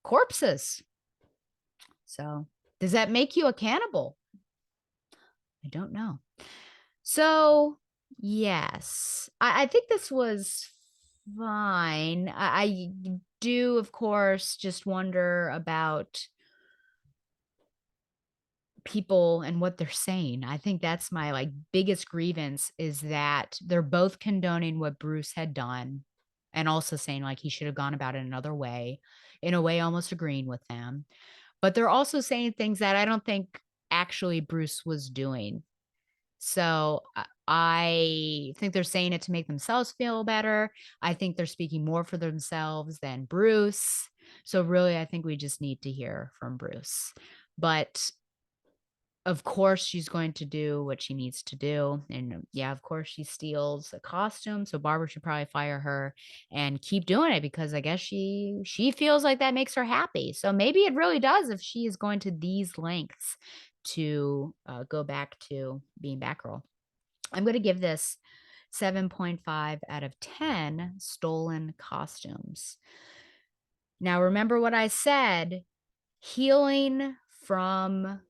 corpses. So does that make you a cannibal? I don't know. So yes, I think this was fine. I do, of course, just wonder about people and what they're saying. I think that's my biggest grievance, is that they're both condoning what Bruce had done, and also saying he should have gone about it another way, in a way almost agreeing with them. But they're also saying things that I don't think actually Bruce was doing. So I think they're saying it to make themselves feel better. I think they're speaking more for themselves than Bruce. So really, I think we just need to hear from Bruce. But of course, she's going to do what she needs to do. And yeah, of course, she steals a costume. So Barbara should probably fire her and keep doing it, because I guess she feels like that makes her happy. So maybe it really does, if she is going to these lengths to go back to being Batgirl. I'm going to give this 7.5 out of 10 stolen costumes. Now, remember what I said, healing from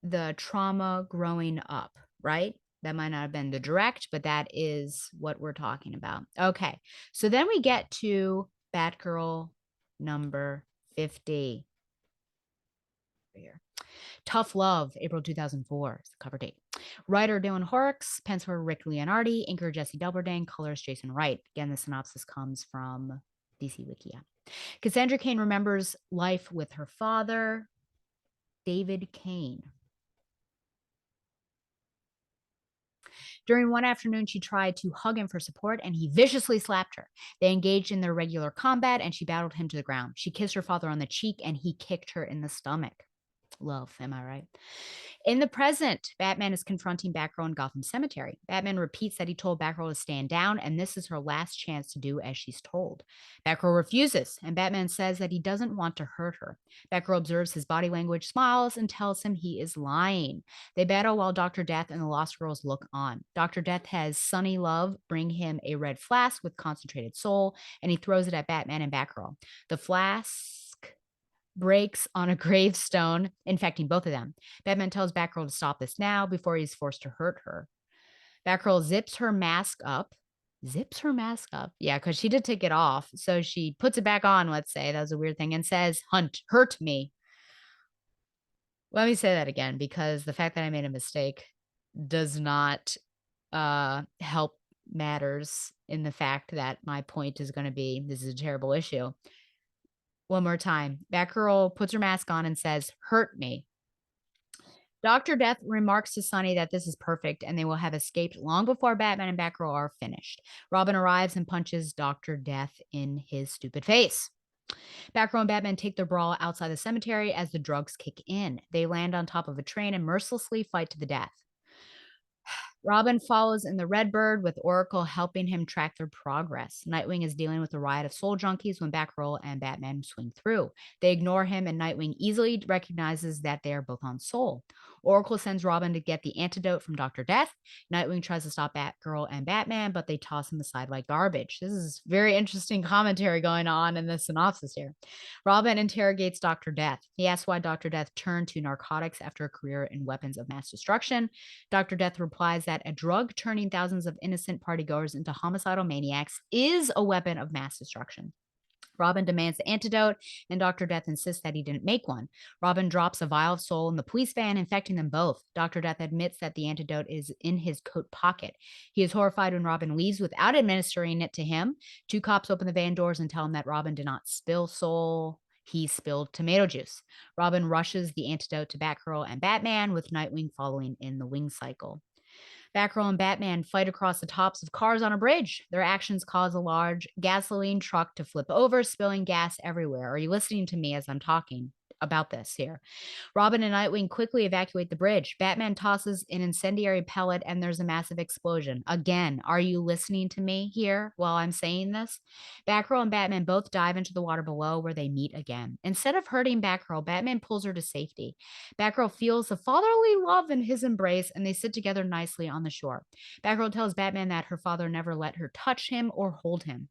the trauma growing up, right? That might not have been the direct, but that is what we're talking about. Okay, so then we get to Batgirl number 50. Here. Tough Love, April 2004 is the cover date. Writer Dylan Horrocks, penciler Rick Leonardi, inker Jesse Delberding, colorist Jason Wright. Again, the synopsis comes from DC Wikia. Cassandra Cain remembers life with her father, David Cain. During one afternoon, she tried to hug him for support, and he viciously slapped her. They engaged in their regular combat, and she battled him to the ground. She kissed her father on the cheek, and he kicked her in the stomach. Love, am I right? In the present, Batman is confronting Batgirl in Gotham Cemetery. Batman repeats that he told Batgirl to stand down, and this is her last chance to do as she's told. Batgirl refuses, and Batman says that he doesn't want to hurt her. Batgirl observes his body language, smiles, and tells him he is lying. They battle while Dr. Death and the Lost Girls look on. Dr. Death has Sunny Love bring him a red flask with concentrated soul, and he throws it at Batman and Batgirl. The flask breaks on a gravestone, infecting both of them. Batman tells Batgirl to stop this now before he's forced to hurt her. Batgirl zips her mask up. Zips her mask up? Yeah, because she did take it off. So she puts it back on, let's say. That was a weird thing. And says, hurt me. Let me say that again, because the fact that I made a mistake does not help matters in the fact that my point is going to be, this is a terrible issue. One more time. Batgirl puts her mask on and says, hurt me. Dr. Death remarks to Sunny that this is perfect and they will have escaped long before Batman and Batgirl are finished. Robin arrives and punches Dr. Death in his stupid face. Batgirl and Batman take their brawl outside the cemetery as the drugs kick in. They land on top of a train and mercilessly fight to the death. Robin follows in the Redbird with Oracle helping him track their progress. Nightwing is dealing with a riot of soul junkies when Batgirl and Batman swing through. They ignore him, and Nightwing easily recognizes that they are both on Soul. Oracle sends Robin to get the antidote from Dr. Death. Nightwing tries to stop Batgirl and Batman, but they toss him aside like garbage. This is very interesting commentary going on in the synopsis here. Robin interrogates Dr. Death. He asks why Dr. Death turned to narcotics after a career in weapons of mass destruction. Dr. Death replies that a drug turning thousands of innocent partygoers into homicidal maniacs is a weapon of mass destruction. Robin demands the antidote, and Dr. Death insists that he didn't make one. Robin drops a vial of soul in the police van, infecting them both. Dr. Death admits that the antidote is in his coat pocket. He is horrified when Robin leaves without administering it to him. Two cops open the van doors and tell him that Robin did not spill soul. He spilled tomato juice. Robin rushes the antidote to Batgirl and Batman, with Nightwing following in the wing cycle. Batgirl and Batman fight across the tops of cars on a bridge. Their actions cause a large gasoline truck to flip over, spilling gas everywhere. Are you listening to me as I'm talking about this here? Robin and Nightwing quickly evacuate the bridge. Batman tosses an incendiary pellet and there's a massive explosion. Again, are you listening to me here while I'm saying this? Batgirl and Batman both dive into the water below where they meet again. Instead of hurting Batgirl, Batman pulls her to safety. Batgirl feels the fatherly love in his embrace and they sit together nicely on the shore. Batgirl tells Batman that her father never let her touch him or hold him.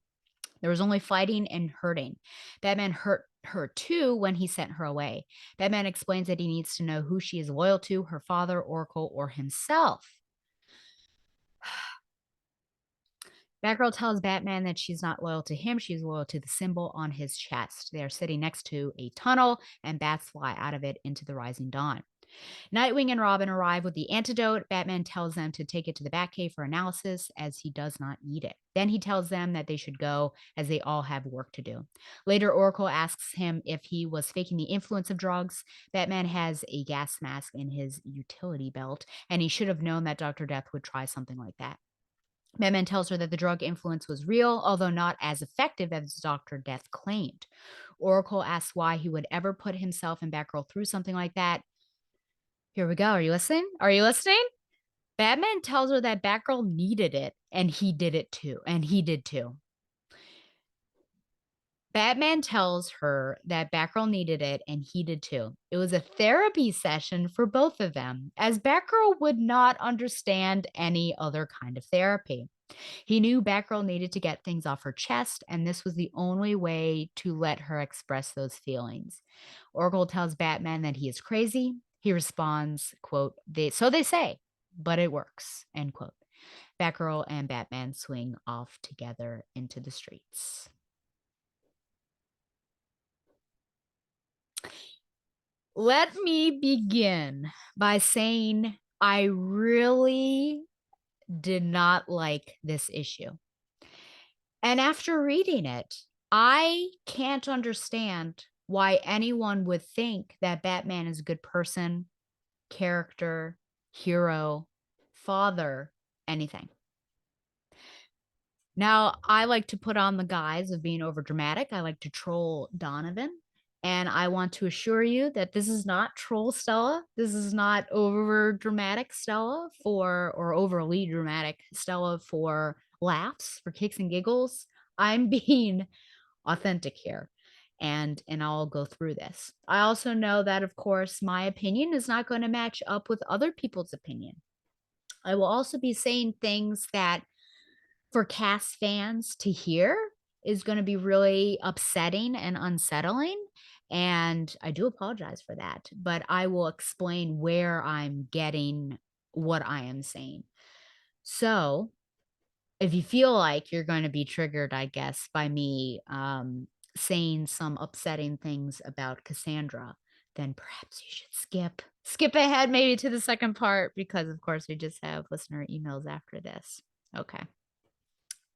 There was only fighting and hurting. Batman hurt her too when he sent her away. Batman explains that he needs to know who she is loyal to, her father, Oracle, or himself. Batgirl tells Batman that she's not loyal to him, she's loyal to the symbol on his chest. They are sitting next to a tunnel, and bats fly out of it into the rising dawn. Nightwing and Robin arrive with the antidote. Batman tells them to take it to the Batcave for analysis, as he does not need it. Then he tells them that they should go, as they all have work to do. Later, Oracle asks him if he was faking the influence of drugs. Batman has a gas mask in his utility belt, and he should have known that Dr. Death would try something like that. Batman tells her that the drug influence was real, although not as effective as Dr. Death claimed. Oracle asks why he would ever put himself and Batgirl through something like that. Here we go. Are you listening? Are you listening? Batman tells her that Batgirl needed it, and he did it too. And he did too. Batman tells her that Batgirl needed it, and he did too. It was a therapy session for both of them, as Batgirl would not understand any other kind of therapy. He knew Batgirl needed to get things off her chest, and this was the only way to let her express those feelings. Oracle tells Batman that he is crazy. He responds, quote, so they say, but it works, end quote. Batgirl and Batman swing off together into the streets. Let me begin by saying I really did not like this issue. And after reading it, I can't understand why anyone would think that Batman is a good person, character, hero, father, anything. Now, I like to put on the guise of being overdramatic. I like to troll Donovan. And I want to assure you that this is not troll Stella. This is not over dramatic Stella or overly dramatic Stella for laughs, for kicks and giggles. I'm being authentic here. And I'll go through this. I also know that, of course, my opinion is not going to match up with other people's opinion. I will also be saying things that for cast fans to hear is going to be really upsetting and unsettling. And I do apologize for that, but I will explain where I'm getting what I am saying. So if you feel like you're going to be triggered, I guess, by me saying some upsetting things about Cassandra, then perhaps you should skip ahead maybe to the second part, because of course we just have listener emails after this. Okay.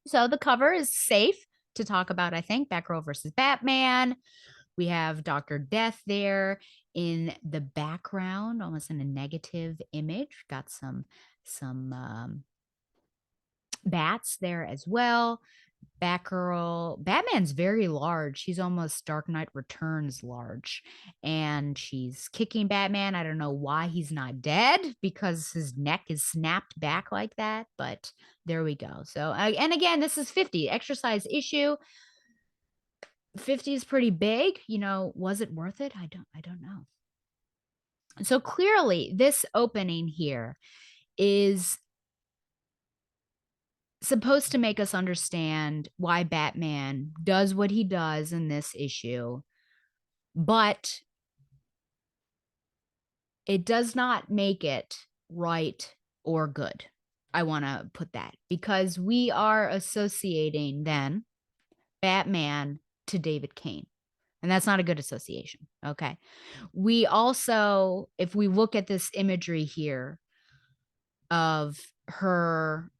So the cover is safe to talk about, I think. Batgirl versus Batman. We have Dr. Death there in the background, almost in a negative image. Got some bats there as well. Batgirl, Batman's very large. She's almost Dark Knight Returns large. And she's kicking Batman. I don't know why he's not dead because his neck is snapped back like that, but there we go. So, and again, this is 50 exercise issue. 50 is pretty big. Was it worth it? I don't know. So clearly, this opening here is supposed to make us understand why Batman does what he does in this issue, but it does not make it right or good. I want to put that because we are associating then Batman to David Kane. And that's not a good association. Okay. We also, if we look at this imagery here of her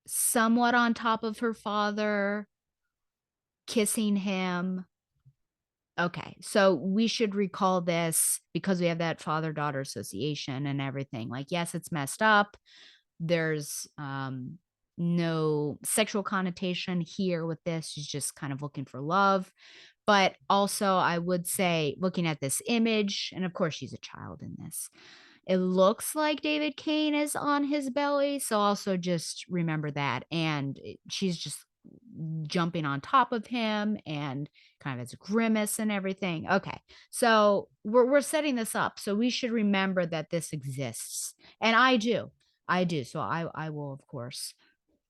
somewhat on top of her father, kissing him. Okay, so we should recall this because we have that father-daughter association and everything. Like, yes, it's messed up. There's no sexual connotation here with this. She's just kind of looking for love. But also, I would say, looking at this image, and of course, she's a child in this, it looks like David Kane is on his belly. So also just remember that. And she's just jumping on top of him and kind of as a grimace and everything. Okay. So we're setting this up. So we should remember that this exists. And I do. I do. So I will, of course,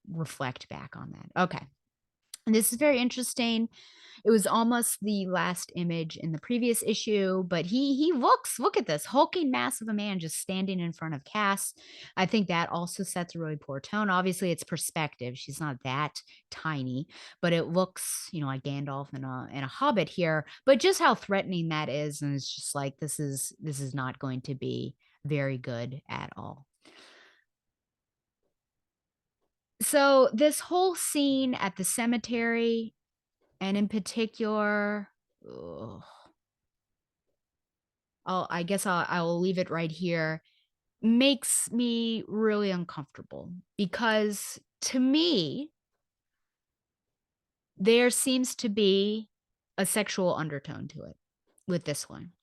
reflect back on that. Okay. And this is very interesting. It was almost the last image in the previous issue, but he look at this hulking mass of a man just standing in front of Cass. I think that also sets a really poor tone. Obviously, it's perspective. She's not that tiny, but it looks, like Gandalf and a Hobbit here. But just how threatening that is, and it's just like this is not going to be very good at all. So this whole scene at the cemetery, and in particular, I guess I'll leave it right here, makes me really uncomfortable because to me, there seems to be a sexual undertone to it with this one.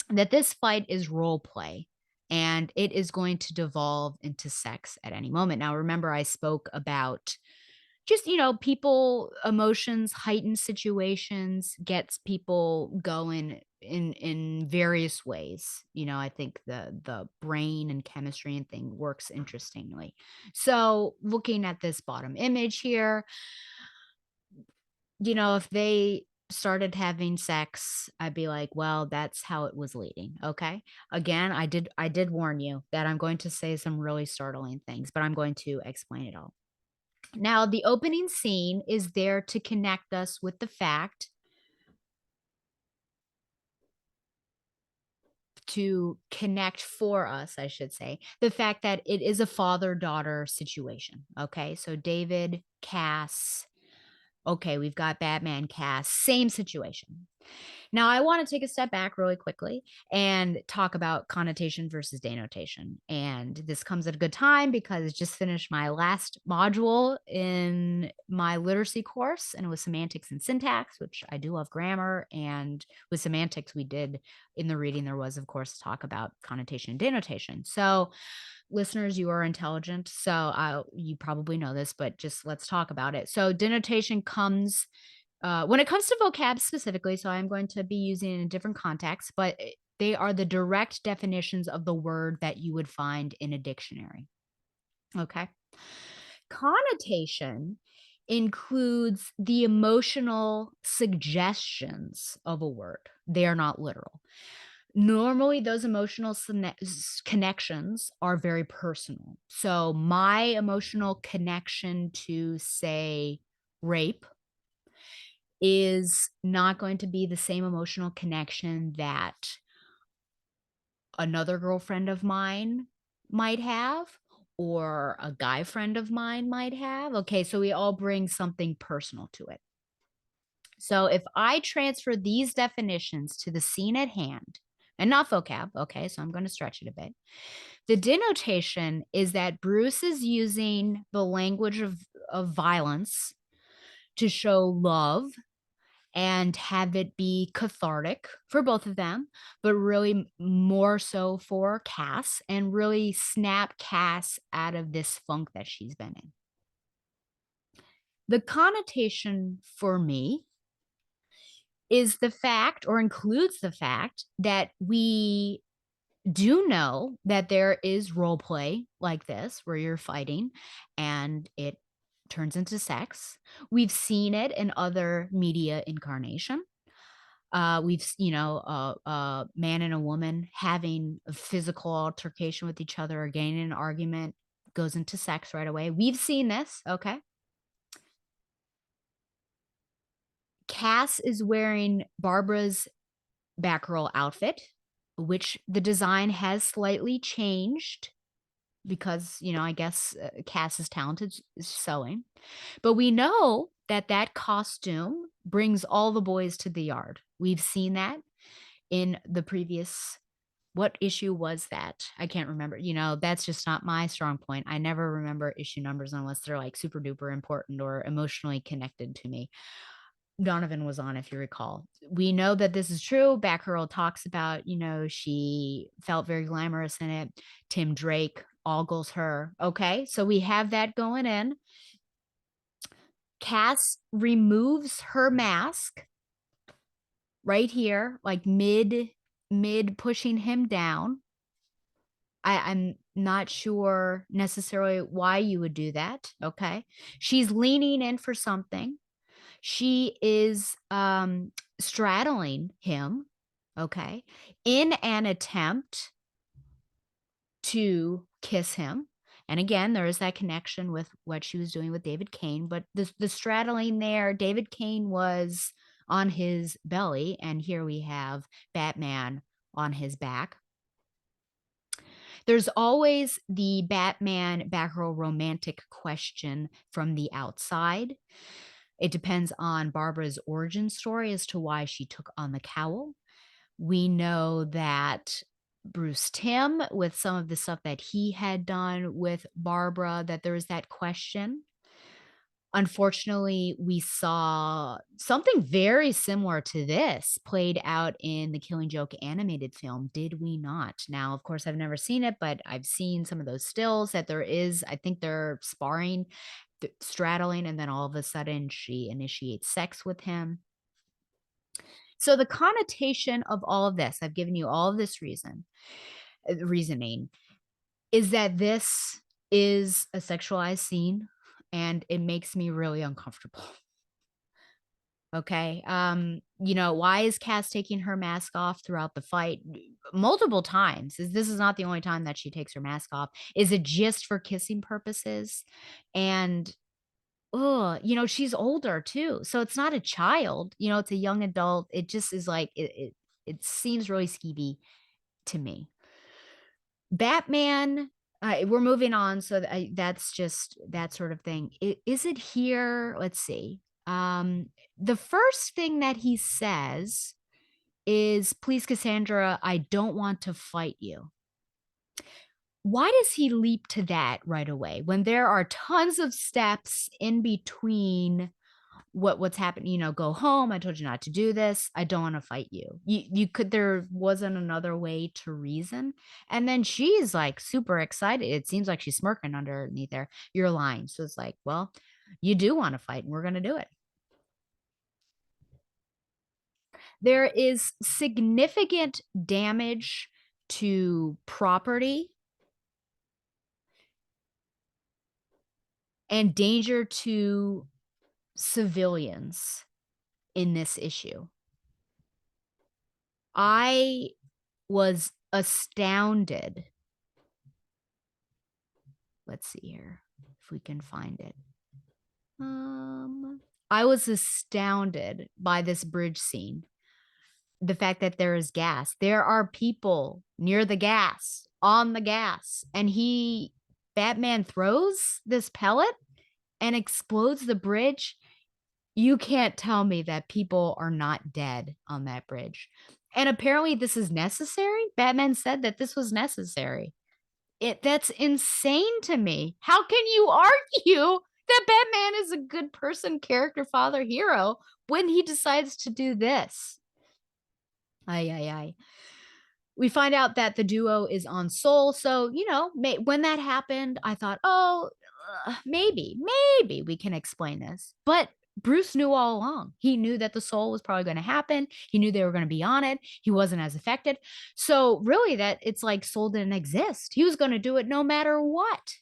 That this fight is role play and it is going to devolve into sex at any moment. Now, remember, I spoke about just people emotions, heightened situations gets people going in various ways. I think the brain and chemistry and thing works interestingly. So looking at this bottom image here, if they started having sex, I'd be like, well, that's how it was leading. Okay. Again, I did warn you that I'm going to say some really startling things, but I'm going to explain it all. Now, the opening scene is there to connect us with the fact, to connect for us, I should say, the fact that it is a father-daughter situation. Okay, so David, Cass, okay, we've got Batman, Cass, same situation. Now, I want to take a step back really quickly and talk about connotation versus denotation. And this comes at a good time because I just finished my last module in my literacy course, and it was semantics and syntax, which I do love grammar. And with semantics, we did in the reading, there was, of course, talk about connotation and denotation. So, listeners, you are intelligent, so you probably know this, but just let's talk about it. So, denotation comes when it comes to vocab specifically, so I'm going to be using it in a different context, but they are the direct definitions of the word that you would find in a dictionary. Okay. Connotation includes the emotional suggestions of a word. They are not literal. Normally, those emotional connections are very personal. So, my emotional connection to, say, rape is not going to be the same emotional connection that another girlfriend of mine might have or a guy friend of mine might have. Okay, so we all bring something personal to it. So if I transfer these definitions to the scene at hand, and not vocab. Okay, so I'm going to stretch it a bit. The denotation is that Bruce is using the language of violence to show love and have it be cathartic for both of them, but really more so for Cass, and really snap Cass out of this funk that she's been in. The connotation for me is the fact, or includes the fact, that we do know that there is role play like this where you're fighting and it turns into sex. We've seen it in other media incarnation. We've, a man and a woman having a physical altercation with each other or getting in an argument goes into sex right away. We've seen this. Okay. Cass is wearing Barbara's Batgirl outfit, which the design has slightly changed because, I guess Cass is talented sewing. But we know that that costume brings all the boys to the yard. We've seen that in the previous, what issue was that? I can't remember. That's just not my strong point. I never remember issue numbers unless they're like super duper important or emotionally connected to me. Donovan was on, if you recall. We know that this is true. Batgirl talks about, she felt very glamorous in it. Tim Drake ogles her. Okay, so we have that going in. Cass removes her mask right here, like mid pushing him down. I'm not sure necessarily why you would do that. Okay, she's leaning in for something. She is straddling him, okay, in an attempt to kiss him. And again, there is that connection with what she was doing with David Kane, but the straddling there, David Kane was on his belly, and here we have Batman on his back. There's always the Batman Batgirl romantic question from the outside. It depends on Barbara's origin story as to why she took on the cowl. We know that Bruce Timm, with some of the stuff that he had done with Barbara, that there was that question. Unfortunately, we saw something very similar to this played out in the Killing Joke animated film, did we not? Now, of course, I've never seen it, but I've seen some of those stills that there is, I think they're sparring, straddling, and then all of a sudden she initiates sex with him. So the connotation of all of this, I've given you all of this reasoning, is that this is a sexualized scene and it makes me really uncomfortable. Okay. Why is Cass taking her mask off throughout the fight multiple times? This is not the only time that she takes her mask off. Is it just for kissing purposes? And she's older too. So it's not a child, it's a young adult. It just is like it seems really skeevy to me. Batman, we're moving on, so that's just that sort of thing. Is it here? Let's see. The first thing that he says is, "Please, Cassandra, I don't want to fight you." Why does he leap to that right away when there are tons of steps in between what's happening? Go home. I told you not to do this. I don't want to fight you. There wasn't another way to reason. And then she's like super excited. It seems like she's smirking underneath there. You're lying. So it's like, well, you do want to fight and we're going to do it. There is significant damage to property and danger to civilians in this issue. I was astounded. Let's see here if we can find it. I was astounded by this bridge scene. The fact that there is gas. There are people near the gas, on the gas, and Batman throws this pellet and explodes the bridge. You can't tell me that people are not dead on that bridge. And apparently this is necessary? Batman said that this was necessary. That's insane to me. How can you argue that Batman is a good person, character, father, hero when he decides to do this? Ay, ay, ay. We find out that the duo is on Soul. So, when that happened, I thought, oh, maybe we can explain this. But Bruce knew all along. He knew that the Soul was probably going to happen. He knew they were going to be on it. He wasn't as affected. So, really, that it's like Soul didn't exist. He was going to do it no matter what.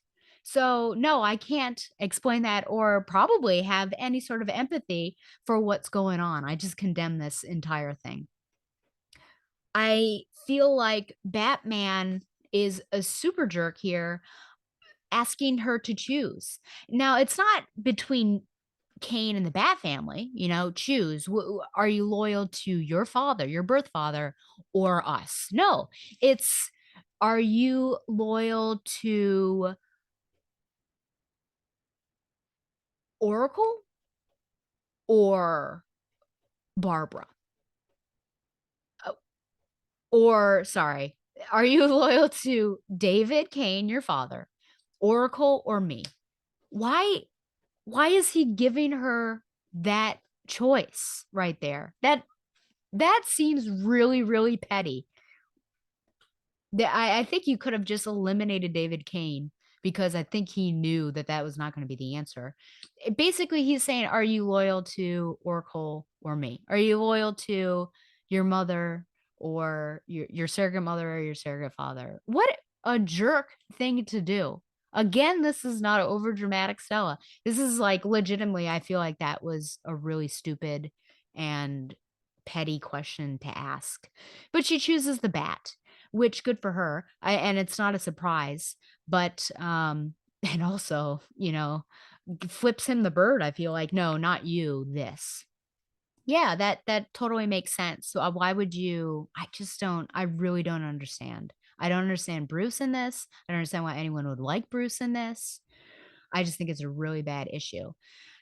So, no, I can't explain that or probably have any sort of empathy for what's going on. I just condemn this entire thing. I feel like Batman is a super jerk here, asking her to choose. Now, it's not between Kane and the Bat family, choose. Are you loyal to your father, your birth father, or us? No, it's are you loyal to Oracle or Barbara? Uh, Or, sorry, are you loyal to David Kane, your father, Oracle, or me? Why why is he giving her that choice right there? That seems really, really petty. I think you could have just eliminated David Kane because I think he knew that that was not going to be the answer. Basically, he's saying, "Are you loyal to Oracle or me? Are you loyal to your mother or your surrogate mother or your surrogate father?" What a jerk thing to do. Again, this is not over dramatic Stella. This is like legitimately, I feel like that was a really stupid and petty question to ask. But she chooses the bat, which good for her. And it's not a surprise, but and also, flips him the bird. I feel like, no, not you, this. Yeah, that totally makes sense. So why would you I just don't I really don't understand. I don't understand Bruce in this. I don't understand why anyone would like Bruce in this. I just think it's a really bad issue.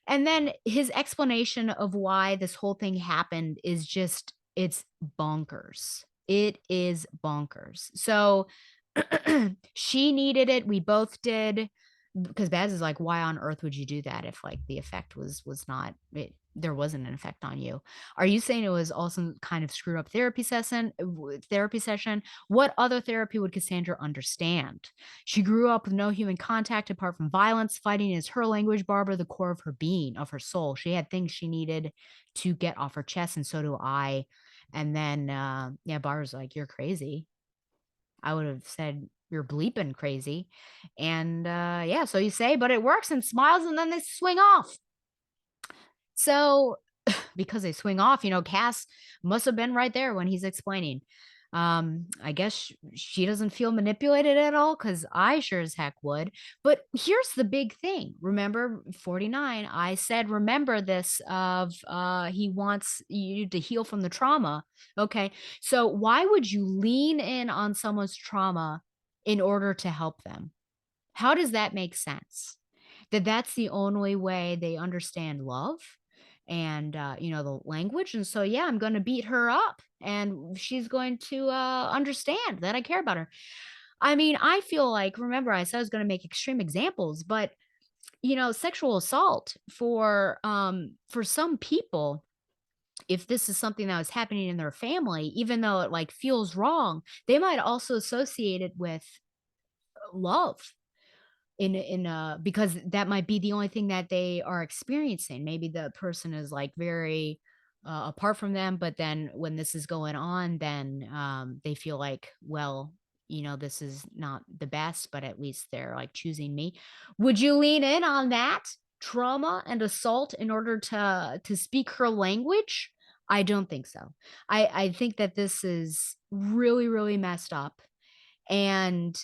And then his explanation of why this whole thing happened is just it's bonkers. It is bonkers. So she needed it, we both did, because Baz is like, "Why on earth would you do that if, like, the effect was not there wasn't an effect on you?" Are you saying it was also kind of screwed up therapy session? What other therapy would Cassandra understand? She grew up with no human contact apart from violence. Fighting is her language, Barbara, the core of her being, of her soul. She had things she needed to get off her chest, and so do I. And then, yeah, Barbara's like, "You're crazy." I would have said, "You're bleeping crazy." And yeah, so you say, but it works, and smiles, and then they swing off. So because they swing off, Cass must have been right there when he's explaining. I guess she doesn't feel manipulated at all because I sure as heck would. But here's the big thing. Remember 49, I said, remember this of he wants you to heal from the trauma. Okay. So why would you lean in on someone's trauma in order to help them? How does that make sense? That's the only way they understand love and, the language, and so, yeah, I'm gonna beat her up, and she's going to, understand that I care about her. I mean, I feel like remember I said I was gonna make extreme examples, but, sexual assault for some people, if this is something that was happening in their family, even though it, like, feels wrong, they might also associate it with love because that might be the only thing that they are experiencing. Maybe the person is like very apart from them, but then when this is going on, then they feel like, well, this is not the best, but at least they're like choosing me. Would you lean in on that trauma and assault in order to speak her language? I don't think so. I think that this is really, really messed up. And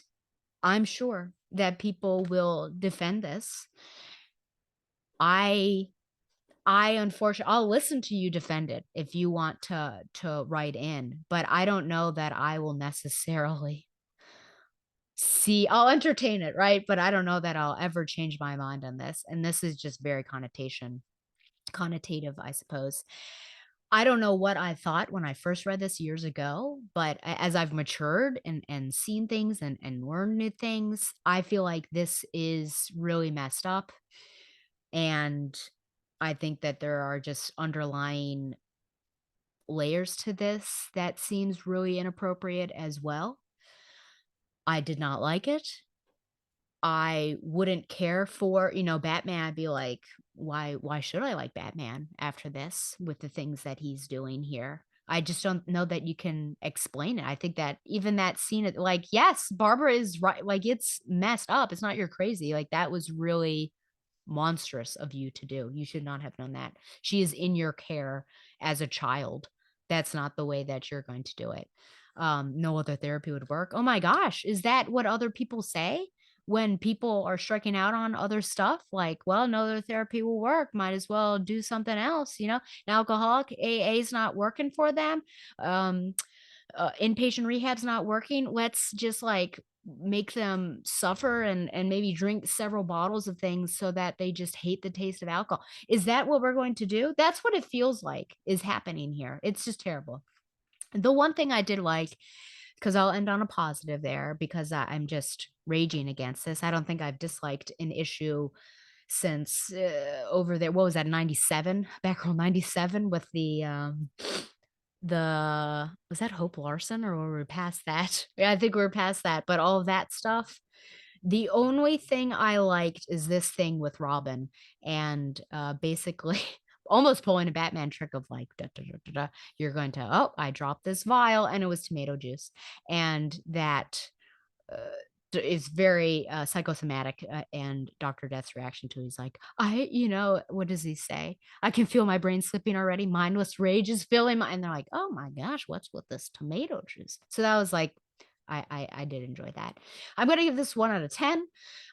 I'm sure that people will defend this. I I unfortunately I'll listen to you defend it if you want to write in, but I don't know that I will necessarily I'll entertain it, right? But I don't know that I'll ever change my mind on this. And this is just very connotative, I suppose. I don't know what I thought when I first read this years ago, but as I've matured and seen things and learned new things, I feel like this is really messed up. And I think that there are just underlying layers to this that seems really inappropriate as well. I did not like it. I wouldn't care for, Batman. I'd be like, why should I like Batman after this with the things that he's doing here? I just don't know that you can explain it. I think that even that scene, like, yes, Barbara is right. Like, it's messed up. It's not you're crazy. Like, that was really monstrous of you to do. You should not have done that. She is in your care as a child. That's not the way that you're going to do it. No other therapy would work. Oh my gosh, is that what other people say when people are striking out on other stuff? Like, well, no other therapy will work. Might as well do something else. An alcoholic, AA is not working for them. Um, inpatient rehab's not working. Let's just like make them suffer and maybe drink several bottles of things so that they just hate the taste of alcohol. Is that what we're going to do? That's what it feels like is happening here. It's just terrible. The one thing I did like, because I'll end on a positive there, because I'm just raging against this. I don't think I've disliked an issue since over there. What was that? 97, Batgirl 97 with the was that Hope Larson, or were we past that? Yeah, I think we're past that, but all of that stuff. The only thing I liked is this thing with Robin and basically almost pulling a Batman trick of like, da, da, da, da, da, you're going to, oh, I dropped this vial and it was tomato juice. And that uh, is very psychosomatic. And Dr. Death's reaction to it, he's like, what does he say? I can feel my brain slipping already. Mindless rage is filling my, and they're like, oh my gosh, what's with this tomato juice? So that was like, I did enjoy that. I'm going to give this 1 out of 10.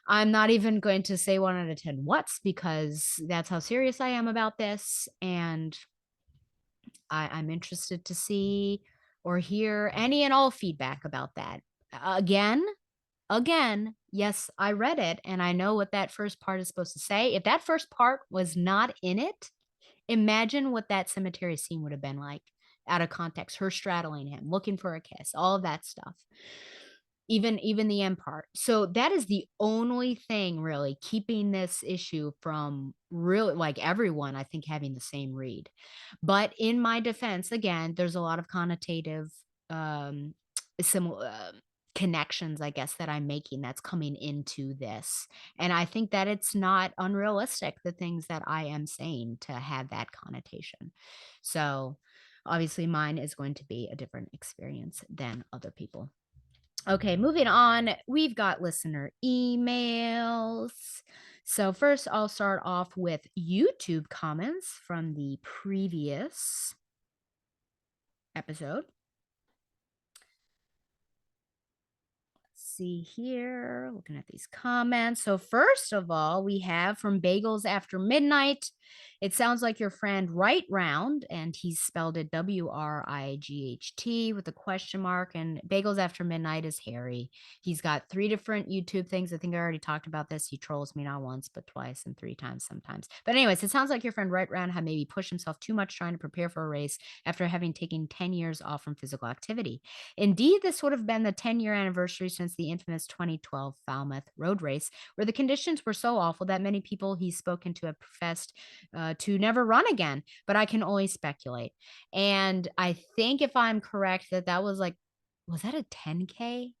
I'm not even going to say 1 out of 10 what's, because that's how serious I am about this. And I'm interested to see or hear any and all feedback about that. Again, yes, I read it and I know what that first part is supposed to say. If that first part was not in it, imagine what that cemetery scene would have been like out of context. Her straddling him, looking for a kiss, all of that stuff. Even the end part. So that is the only thing really keeping this issue from really like everyone, I think, having the same read. But in my defense, again, there's a lot of connotative similar connections, I guess, that I'm making that's coming into this. And I think that it's not unrealistic, the things that I am saying, to have that connotation. So obviously mine is going to be a different experience than other people. Okay, moving on. We've got listener emails. So, first, I'll start off with YouTube comments from the previous episode. See here, looking at these comments. So first of all, we have from Bagels After Midnight. It sounds like your friend Right Round, and he spelled it WRIGHT with a question mark. And Bagels After Midnight is Harry. He's got 3 different YouTube things. I think I already talked about this. He trolls me not once, but twice and 3 times sometimes. But anyways, it sounds like your friend Right Round had maybe pushed himself too much trying to prepare for a race after having taken 10 years off from physical activity. Indeed, this would have been the 10-year anniversary since the infamous 2012 Falmouth road race, where the conditions were so awful that many people he's spoken to have professed to never run again. But I can only speculate. And I think, if I'm correct, that was like, was that a 10K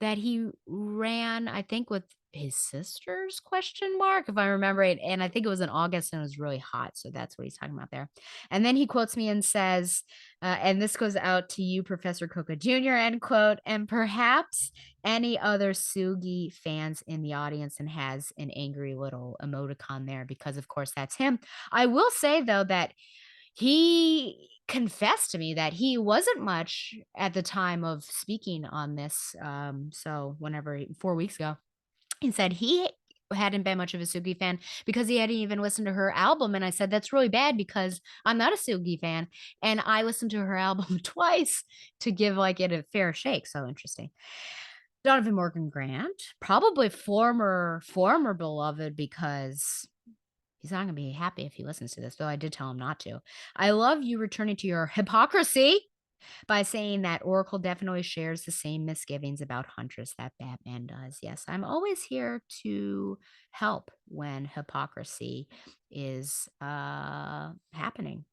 that he ran? I think with his sister's question mark, if I remember it. And I think it was in August and it was really hot. So that's what he's talking about there. And then he quotes me and says, and this goes out to you, Professor Coca Jr., end quote, and perhaps any other Sugi fans in the audience, and has an angry little emoticon there because, of course, that's him. I will say, though, that he confessed to me that he wasn't much at the time of speaking on this. So whenever 4 weeks ago, he said he hadn't been much of a Sugi fan because he hadn't even listened to her album. And I said, that's really bad because I'm not a Sugi fan. And I listened to her album twice to give like it a fair shake. So interesting. Donovan Morgan Grant, probably former beloved, because He's not going to be happy if he listens to this, though I did tell him not to. I love you returning to your hypocrisy by saying that Oracle definitely shares the same misgivings about Huntress that Batman does. Yes, I'm always here to help when hypocrisy is happening.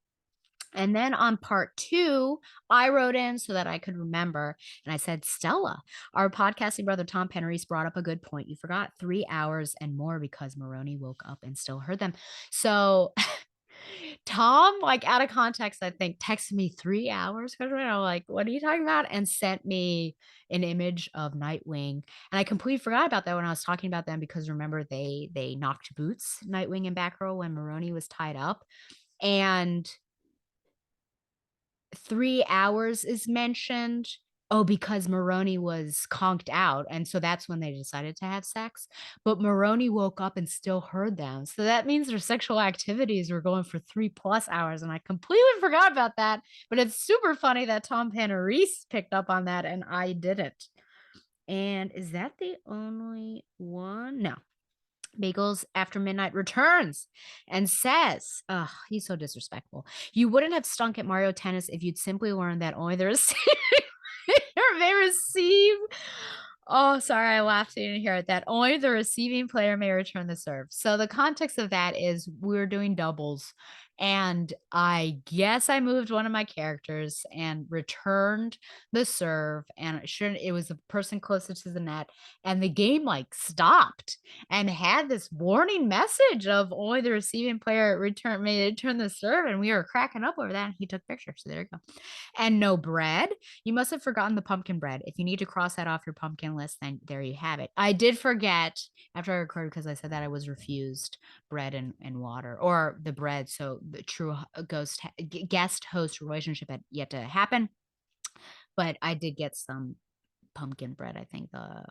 And then on part 2, I wrote in so that I could remember, and I said, Stella, our podcasting brother Tom Pennerise brought up a good point. You forgot 3 hours and more because Maroney woke up and still heard them. So Tom, like out of context, I think, texted me 3 hours. I'm like, what are you talking about? And sent me an image of Nightwing. And I completely forgot about that when I was talking about them because remember they knocked boots, Nightwing and Batgirl, when Maroney was tied up. And 3 hours is mentioned. Oh, because Maroney was conked out. And so that's when they decided to have sex. But Maroney woke up and still heard them. So that means their sexual activities were going for 3+ hours. And I completely forgot about that. But it's super funny that Tom Panarese picked up on that and I didn't. And is that the only one? No. Bagels After Midnight returns and says, oh, he's so disrespectful. You wouldn't have stunk at Mario Tennis if you'd simply learned that only the receiver may receive. Oh, sorry, I laughed. So you didn't hear it. That only the receiving player may return the serve. So the context of that is we're doing doubles. And I guess I moved one of my characters and returned the serve. And it was the person closest to the net. And the game like stopped and had this warning message of only the receiving player may return the serve. And we were cracking up over that. And he took pictures. So there you go. And no bread. You must have forgotten the pumpkin bread. If you need to cross that off your pumpkin list, then there you have it. I did forget after I recorded because I said that I was refused bread and water or the bread. So the true guest host relationship had yet to happen. But I did get some pumpkin bread, I think, the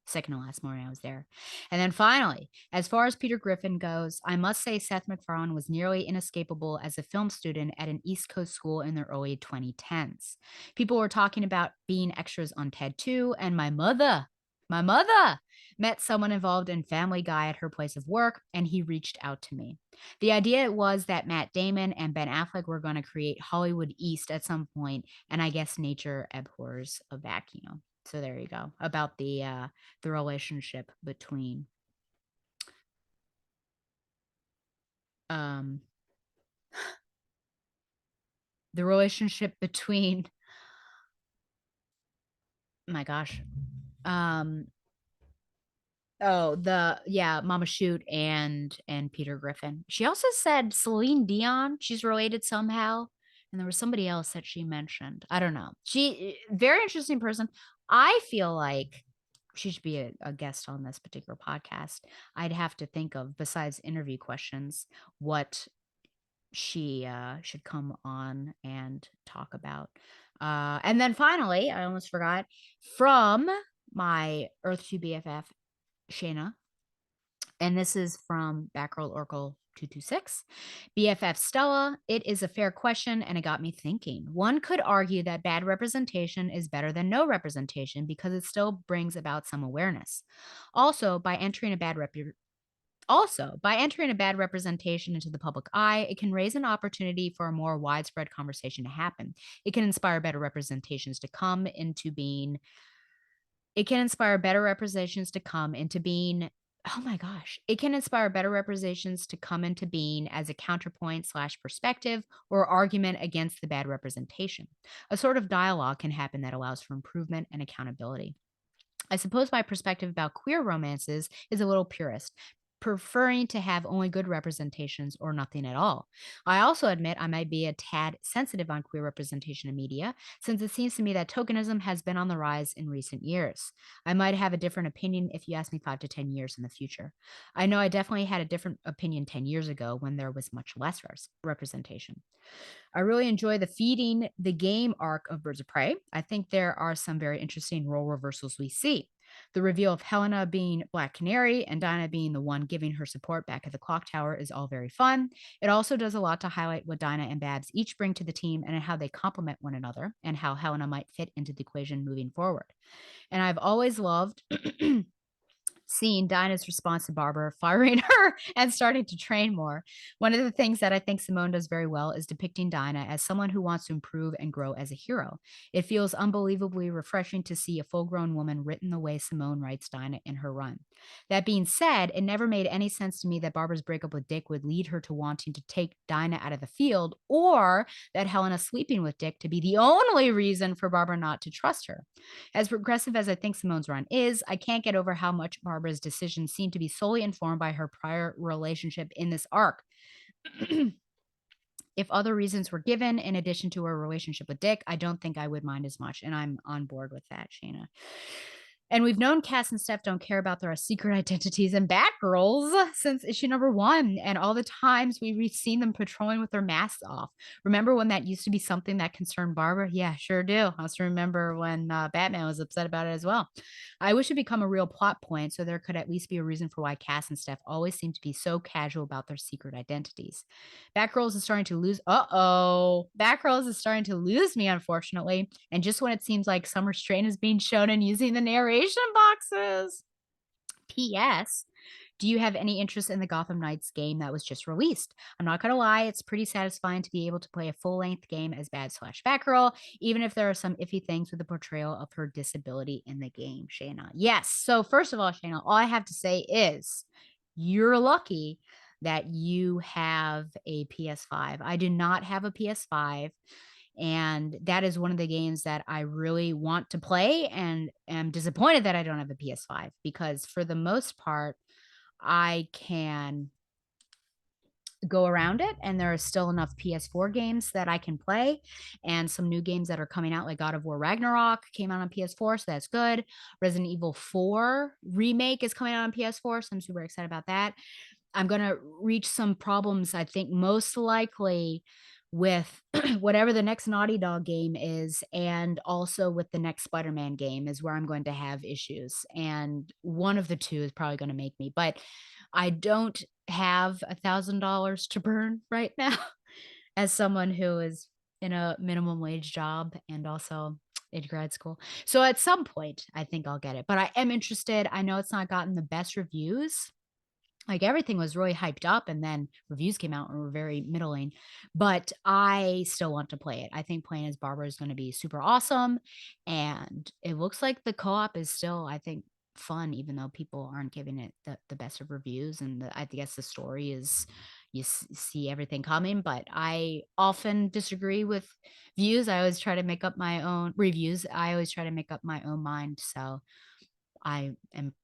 second to last morning I was there. And then finally, as far as Peter Griffin goes, I must say Seth MacFarlane was nearly inescapable as a film student at an East Coast school in the early 2010s. People were talking about being extras on Ted 2, and my mother met someone involved in Family Guy at her place of work, and he reached out to me. The idea was that Matt Damon and Ben Affleck were going to create Hollywood East at some point, and I guess nature abhors a vacuum. So there you go about the relationship between the relationship between my gosh Mama Shoot and Peter Griffin. She also said Celine Dion, she's related somehow, and there was somebody else that she mentioned. I don't know. She very interesting person. I feel like she should be a guest on this particular podcast. I'd have to think of, besides interview questions, what she should come on and talk about. And then finally, I almost forgot, from my Earth 2 BFF, Shayna, and this is from Batgirl Oracle 226. BFF Stella, it is a fair question and it got me thinking. One could argue that bad representation is better than no representation because it still brings about some awareness. Also, by entering a bad representation into the public eye, it can raise an opportunity for a more widespread conversation to happen. It can inspire better representations to come into being. It can inspire better representations to come into being. Oh my gosh. It can inspire better representations to come into being as a counterpoint/perspective or argument against the bad representation. A sort of dialogue can happen that allows for improvement and accountability. I suppose my perspective about queer romances is a little purist, preferring to have only good representations or nothing at all. I also admit I might be a tad sensitive on queer representation in media, since it seems to me that tokenism has been on the rise in recent years. I might have a different opinion if you ask me 5 to 10 years in the future. I know I definitely had a different opinion 10 years ago when there was much less representation. I really enjoy the feeding the game arc of Birds of Prey. I think there are some very interesting role reversals we see. The reveal of Helena being Black Canary and Dinah being the one giving her support back at the clock tower is all very fun. It also does a lot to highlight what Dinah and Babs each bring to the team and how they complement one another and how Helena might fit into the equation moving forward. And I've always loved Seeing Dinah's response to Barbara, firing her and starting to train more. One of the things that I think Simone does very well is depicting Dinah as someone who wants to improve and grow as a hero. It feels unbelievably refreshing to see a full grown woman written the way Simone writes Dinah in her run. That being said, it never made any sense to me that Barbara's breakup with Dick would lead her to wanting to take Dinah out of the field, or that Helena sleeping with Dick to be the only reason for Barbara not to trust her. As progressive as I think Simone's run is, I can't get over how much Barbara's decisions seem to be solely informed by her prior relationship in this arc. If other reasons were given in addition to her relationship with Dick, I don't think I would mind as much. And I'm on board with that, Shayna. And we've known Cass and Steph don't care about their secret identities and Batgirls since issue number 1, and all the times we've seen them patrolling with their masks off. Remember when that used to be something that concerned Barbara? Yeah, sure do. I also remember when Batman was upset about it as well. I wish it become a real plot point so there could at least be a reason for why Cass and Steph always seem to be so casual about their secret identities. Batgirls is starting to lose. Batgirls is starting to lose me, unfortunately. And just when it seems like some restraint is being shown in using the narration boxes. P.S. Do you have any interest in the Gotham Knights game that was just released? I'm not going to lie, it's pretty satisfying to be able to play a full length game as Batgirl, even if there are some iffy things with the portrayal of her disability in the game, Shayna. Yes. So, first of all, Shayna, all I have to say is you're lucky that you have a PS5. I do not have a PS5. And that is one of the games that I really want to play and am disappointed that I don't have a PS5 because for the most part, I can go around it and there are still enough PS4 games that I can play and some new games that are coming out like God of War Ragnarok came out on PS4 so that's good. Resident Evil 4 remake is coming out on PS4 so I'm super excited about that. I'm going to reach some problems I think most likely with whatever the next Naughty Dog game is and also with the next Spider-Man game is where I'm going to have issues and one of the two is probably going to make me but I don't have $1,000 to burn right now as someone who is in a minimum wage job and also in grad school. So at some point, I think I'll get it, but I am interested. I know it's not gotten the best reviews. Like everything was really hyped up and then reviews came out and were very middling, but I still want to play it. I think playing as Barbara is going to be super awesome. And it looks like the co-op is still, I think, fun, even though people aren't giving it the best of reviews. And I guess the story is you see everything coming, but I often disagree with views. I always try to make up my own reviews. I always try to make up my own mind. So I am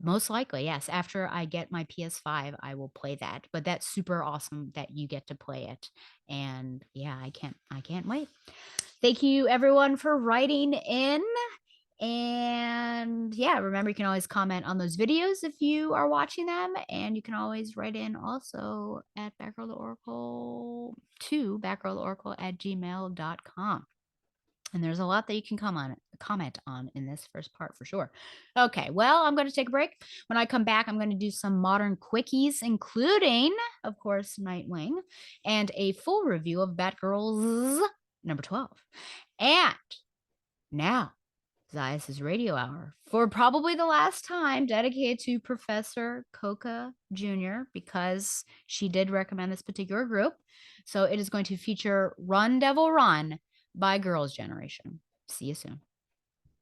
most likely, yes. After I get my PS5, I will play that. But that's super awesome that you get to play it. And yeah, I can't wait. Thank you everyone for writing in. And yeah, remember you can always comment on those videos if you are watching them. And you can always write in also at Batgirl@gmail.com. And there's a lot that you can comment on in this first part for sure. Okay, well, I'm going to take a break. When I come back, I'm going to do some modern quickies, including, of course, Nightwing, and a full review of Batgirl's number 12. And now, Zaius' Radio Hour for probably the last time dedicated to Professor Coca Jr. because she did recommend this particular group. So it is going to feature Run Devil Run by Girls' Generation. See you soon.